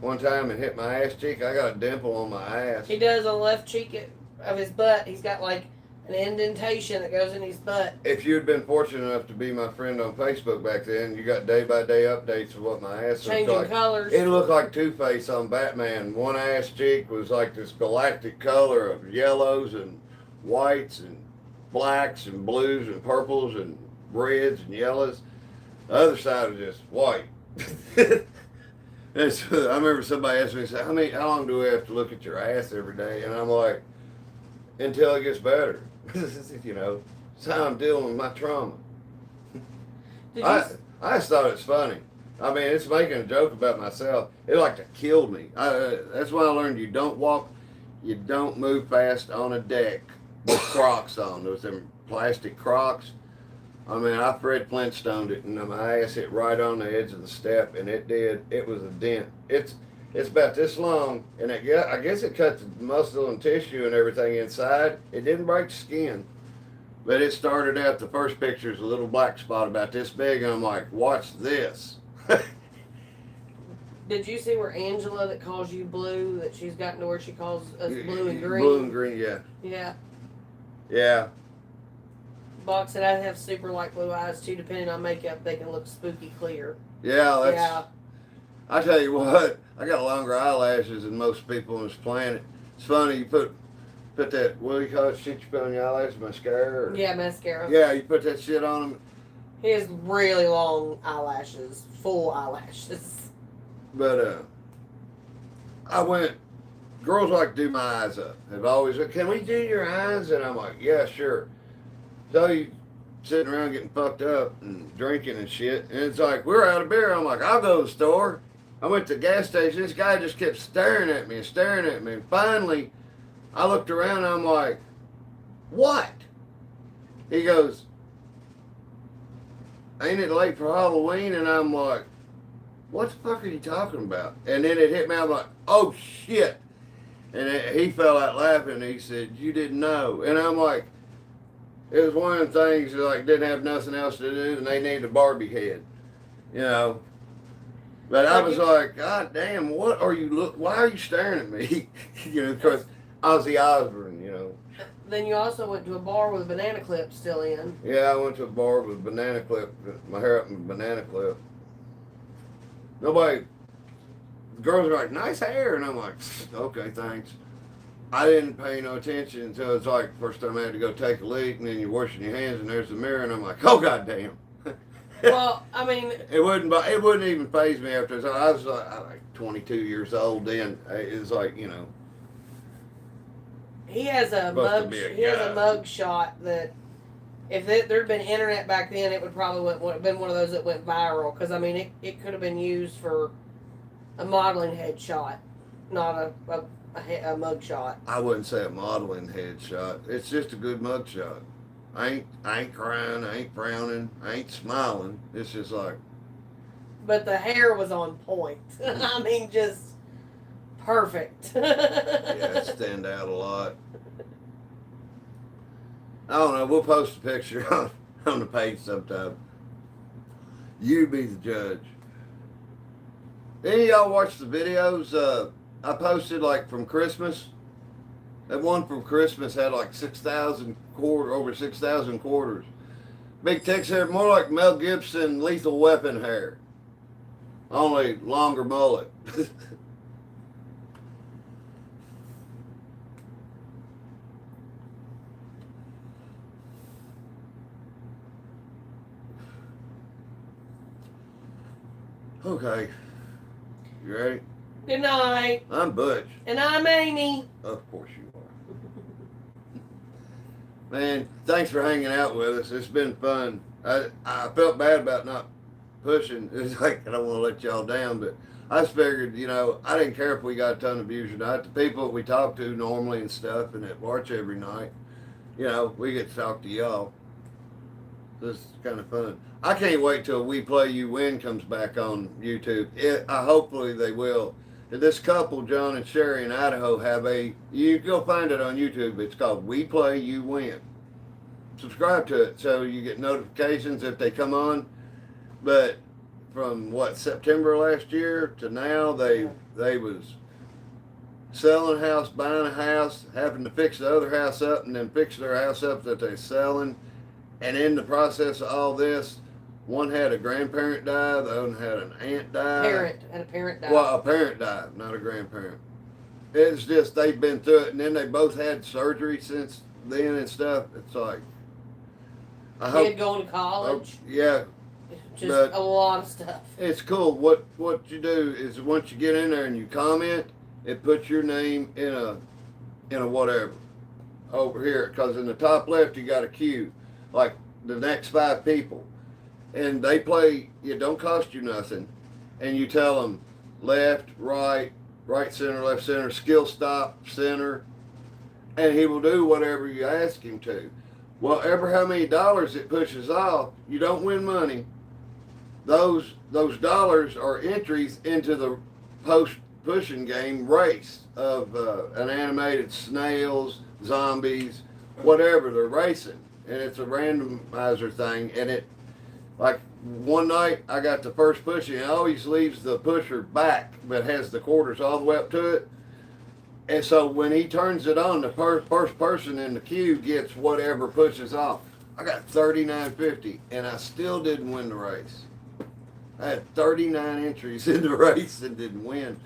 one time and hit my ass cheek. I got a dimple on my ass. He does on the left cheek of his butt. He's got like an indentation that goes in his butt. If you'd been fortunate enough to be my friend on Facebook back then, you got day-by-day updates of what my ass looked like. Changing colors. It looked like Two-Face on Batman. One ass cheek was like this galactic color of yellows and whites and blacks and blues and purples and reds and yellows. The other side was just white. I remember somebody asked me, how long do we have to look at your ass every day? And I'm like, until it gets better. You know, it's how I'm dealing with my trauma. I just thought it's funny. I mean, it's making a joke about myself. It like to kill me. That's why I learned you don't move fast on a deck with Crocs on. Those them plastic Crocs. I mean, I Fred Flintstoned it, and my ass hit right on the edge of the step, and it did. It was a dent. It's about this long, and I guess it cut the muscle and tissue and everything inside. It didn't break the skin, but it started out, the first picture is a little black spot about this big, and I'm like, watch this. Did you see where Angela that calls you blue, that she's gotten to where she calls us blue and green? Blue and green, yeah. Yeah. Yeah. Box said I have super light blue eyes too. Depending on makeup, they can look spooky clear. Yeah, that's... Yeah. I tell you what, I got longer eyelashes than most people on this planet. It's funny, you put that, what do you call it, shit you put on your eyelashes, mascara? Or, yeah, mascara. Yeah, you put that shit on them. He has really long eyelashes, full eyelashes. But, girls like to do my eyes up. They've always said, can we do your eyes? And I'm like, yeah, sure. So you sitting around getting fucked up and drinking and shit. And it's like, we're out of beer. I'm like, I'll go to the store. I went to the gas station. This guy just kept staring at me and staring at me. And finally, I looked around and I'm like, what? He goes, ain't it late for Halloween? And I'm like, what the fuck are you talking about? And then it hit me. I'm like, oh shit. And he fell out laughing. He said, you didn't know. And I'm like, it was one of the things that like didn't have nothing else to do and they needed a Barbie head, you know. But I was like, God damn, why are you staring at me? You know, because Ozzy Osbourne, you know. Then you also went to a bar with a banana clip still in. Yeah, I went to a bar with a banana clip, my hair up in a banana clip. Girls are like, nice hair. And I'm like, okay, thanks. I didn't pay no attention until it's like first time I had to go take a leak, and then you're washing your hands, and there's the mirror, and I'm like, oh goddamn. Well, I mean, it wouldn't even faze me after. So I was like 22 years old then. It was like, you know, He has a mug. He has a mug shot that, if there'd been internet back then, it would probably have been one of those that went viral. Because I mean, it could have been used for a modeling headshot, not a mug shot. I wouldn't say a modeling headshot. It's just a good mug shot. I ain't crying. I ain't frowning. I ain't smiling. It's just like. But the hair was on point. I mean, just perfect. Yeah, it stand out a lot. I don't know. We'll post a picture on the page sometime. You be the judge. Any of y'all watch the videos I posted like from Christmas? That one from Christmas had like 6,000 over 6,000 quarters. Big Tex hair, more like Mel Gibson Lethal Weapon hair. Only longer mullet. Okay. You ready? Good night. I'm Butch. And I'm Amy. Of course you are. Man, thanks for hanging out with us. It's been fun. I felt bad about not pushing. It's like I don't want to let y'all down, but I just figured, I didn't care if we got a ton of views or not. The people that we talk to normally and stuff and that watch every night, we get to talk to y'all. This is kind of fun. I can't wait till We Play You Win comes back on YouTube. Hopefully they will. This couple, John and Sherry in Idaho, you go find it on YouTube. It's called We Play You Win. Subscribe to it so you get notifications if they come on. But from September last year to now, they was selling a house, buying a house, having to fix the other house up, and then fix their house up that they're selling. And in the process of all this, one had a grandparent die, the other had an aunt die. A parent died. Well, a parent died, not a grandparent. It's just they've been through it, and then they both had surgery since then and stuff. It's like I hope Kid going to college. Yeah. Just a lot of stuff. It's cool. What you do is once you get in there and you comment, it puts your name in a whatever over here, because in the top left you got a queue, like the next 5 people. And they play, it don't cost you nothing. And you tell them left, right, center, left, center, skill stop, center. And he will do whatever you ask him to. Well, ever how many dollars it pushes off, you don't win money. Those dollars are entries into the post-pushing game race of an animated snails, zombies, whatever they're racing. And it's a randomizer thing, and it, like one night I got the first push, and it always leaves the pusher back, but has the quarters all the way up to it. And so when he turns it on, the first person in the queue gets whatever pushes off. I got $39.50, and I still didn't win the race. I had 39 entries in the race and didn't win.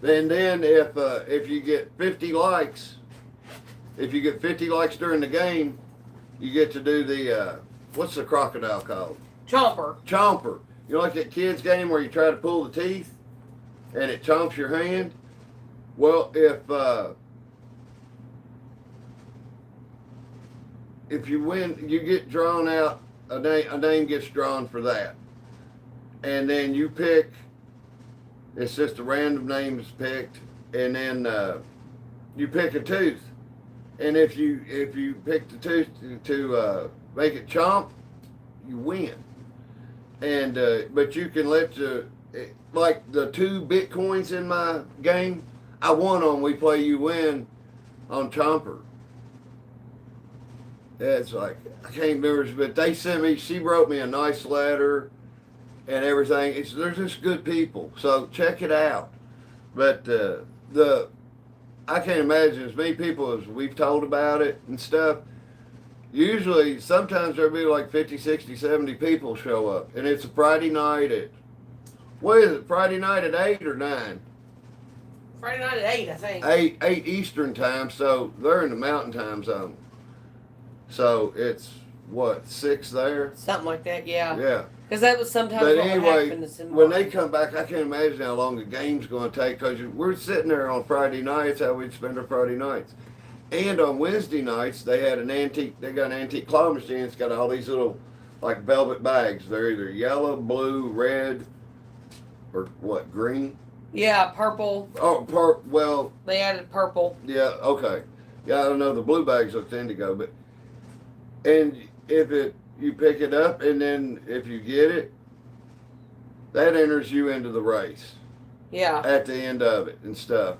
And then if you get 50 likes, during the game, you get to do the what's the crocodile called? Chomper. You know, like that kids game where you try to pull the teeth and it chomps your hand? Well, if you win, you get drawn out, a name gets drawn for that. And then you pick, it's just a random name is picked, and then you pick a tooth. And if you pick the tooth to make it chomp, you win. And but you can let like the 2 Bitcoins in my game, I won on We Play You Win on Chomper. It's like, I can't remember, but they sent me, she wrote me a nice letter and everything. They're just good people, so check it out. But I can't imagine as many people as we've told about it and stuff. Usually, sometimes there'll be like 50, 60, 70 people show up. And it's a Friday night at, what is it, Friday night at 8 or 9? Friday night at 8, I think. 8 Eastern time, so they're in the mountain time zone. So it's, what, 6 there? Something like that, yeah. Yeah. Because that was sometimes but what anyway, happens in when they come back, I can't imagine how long the game's going to take, because we're sitting there on Friday nights, how we'd spend our Friday nights. And on Wednesday nights, they got an antique claw machine. It's got all these little, like, velvet bags. They're either yellow, blue, red, or what, green? Yeah, purple. Oh, well. They added purple. Yeah, okay. Yeah, I don't know. The blue bags look indigo, but, and if you pick it up, and then if you get it, that enters you into the race. Yeah. At the end of it and stuff.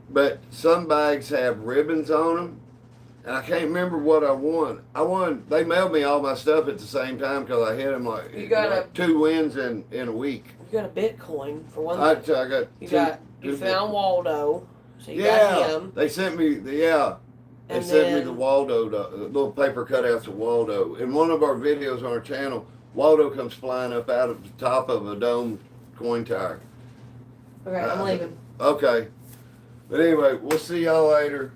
But some bags have ribbons on them, and I can't remember what I won. They mailed me all my stuff at the same time because I hit them like 2 wins in a week. You got a Bitcoin for one thing. I got you found Waldo, so you got got him. They sent me the Waldo, the little paper cutouts of Waldo. In one of our videos on our channel, Waldo comes flying up out of the top of a dome coin tower. Okay, I'm leaving. Okay. But anyway, we'll see y'all later.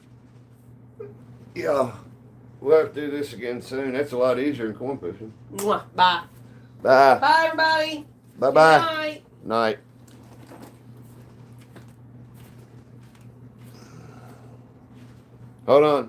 Yeah. We'll have to do this again soon. That's a lot easier than coin pushing. Bye. Bye. Bye, everybody. Bye-bye. Good night. Night. Hold on.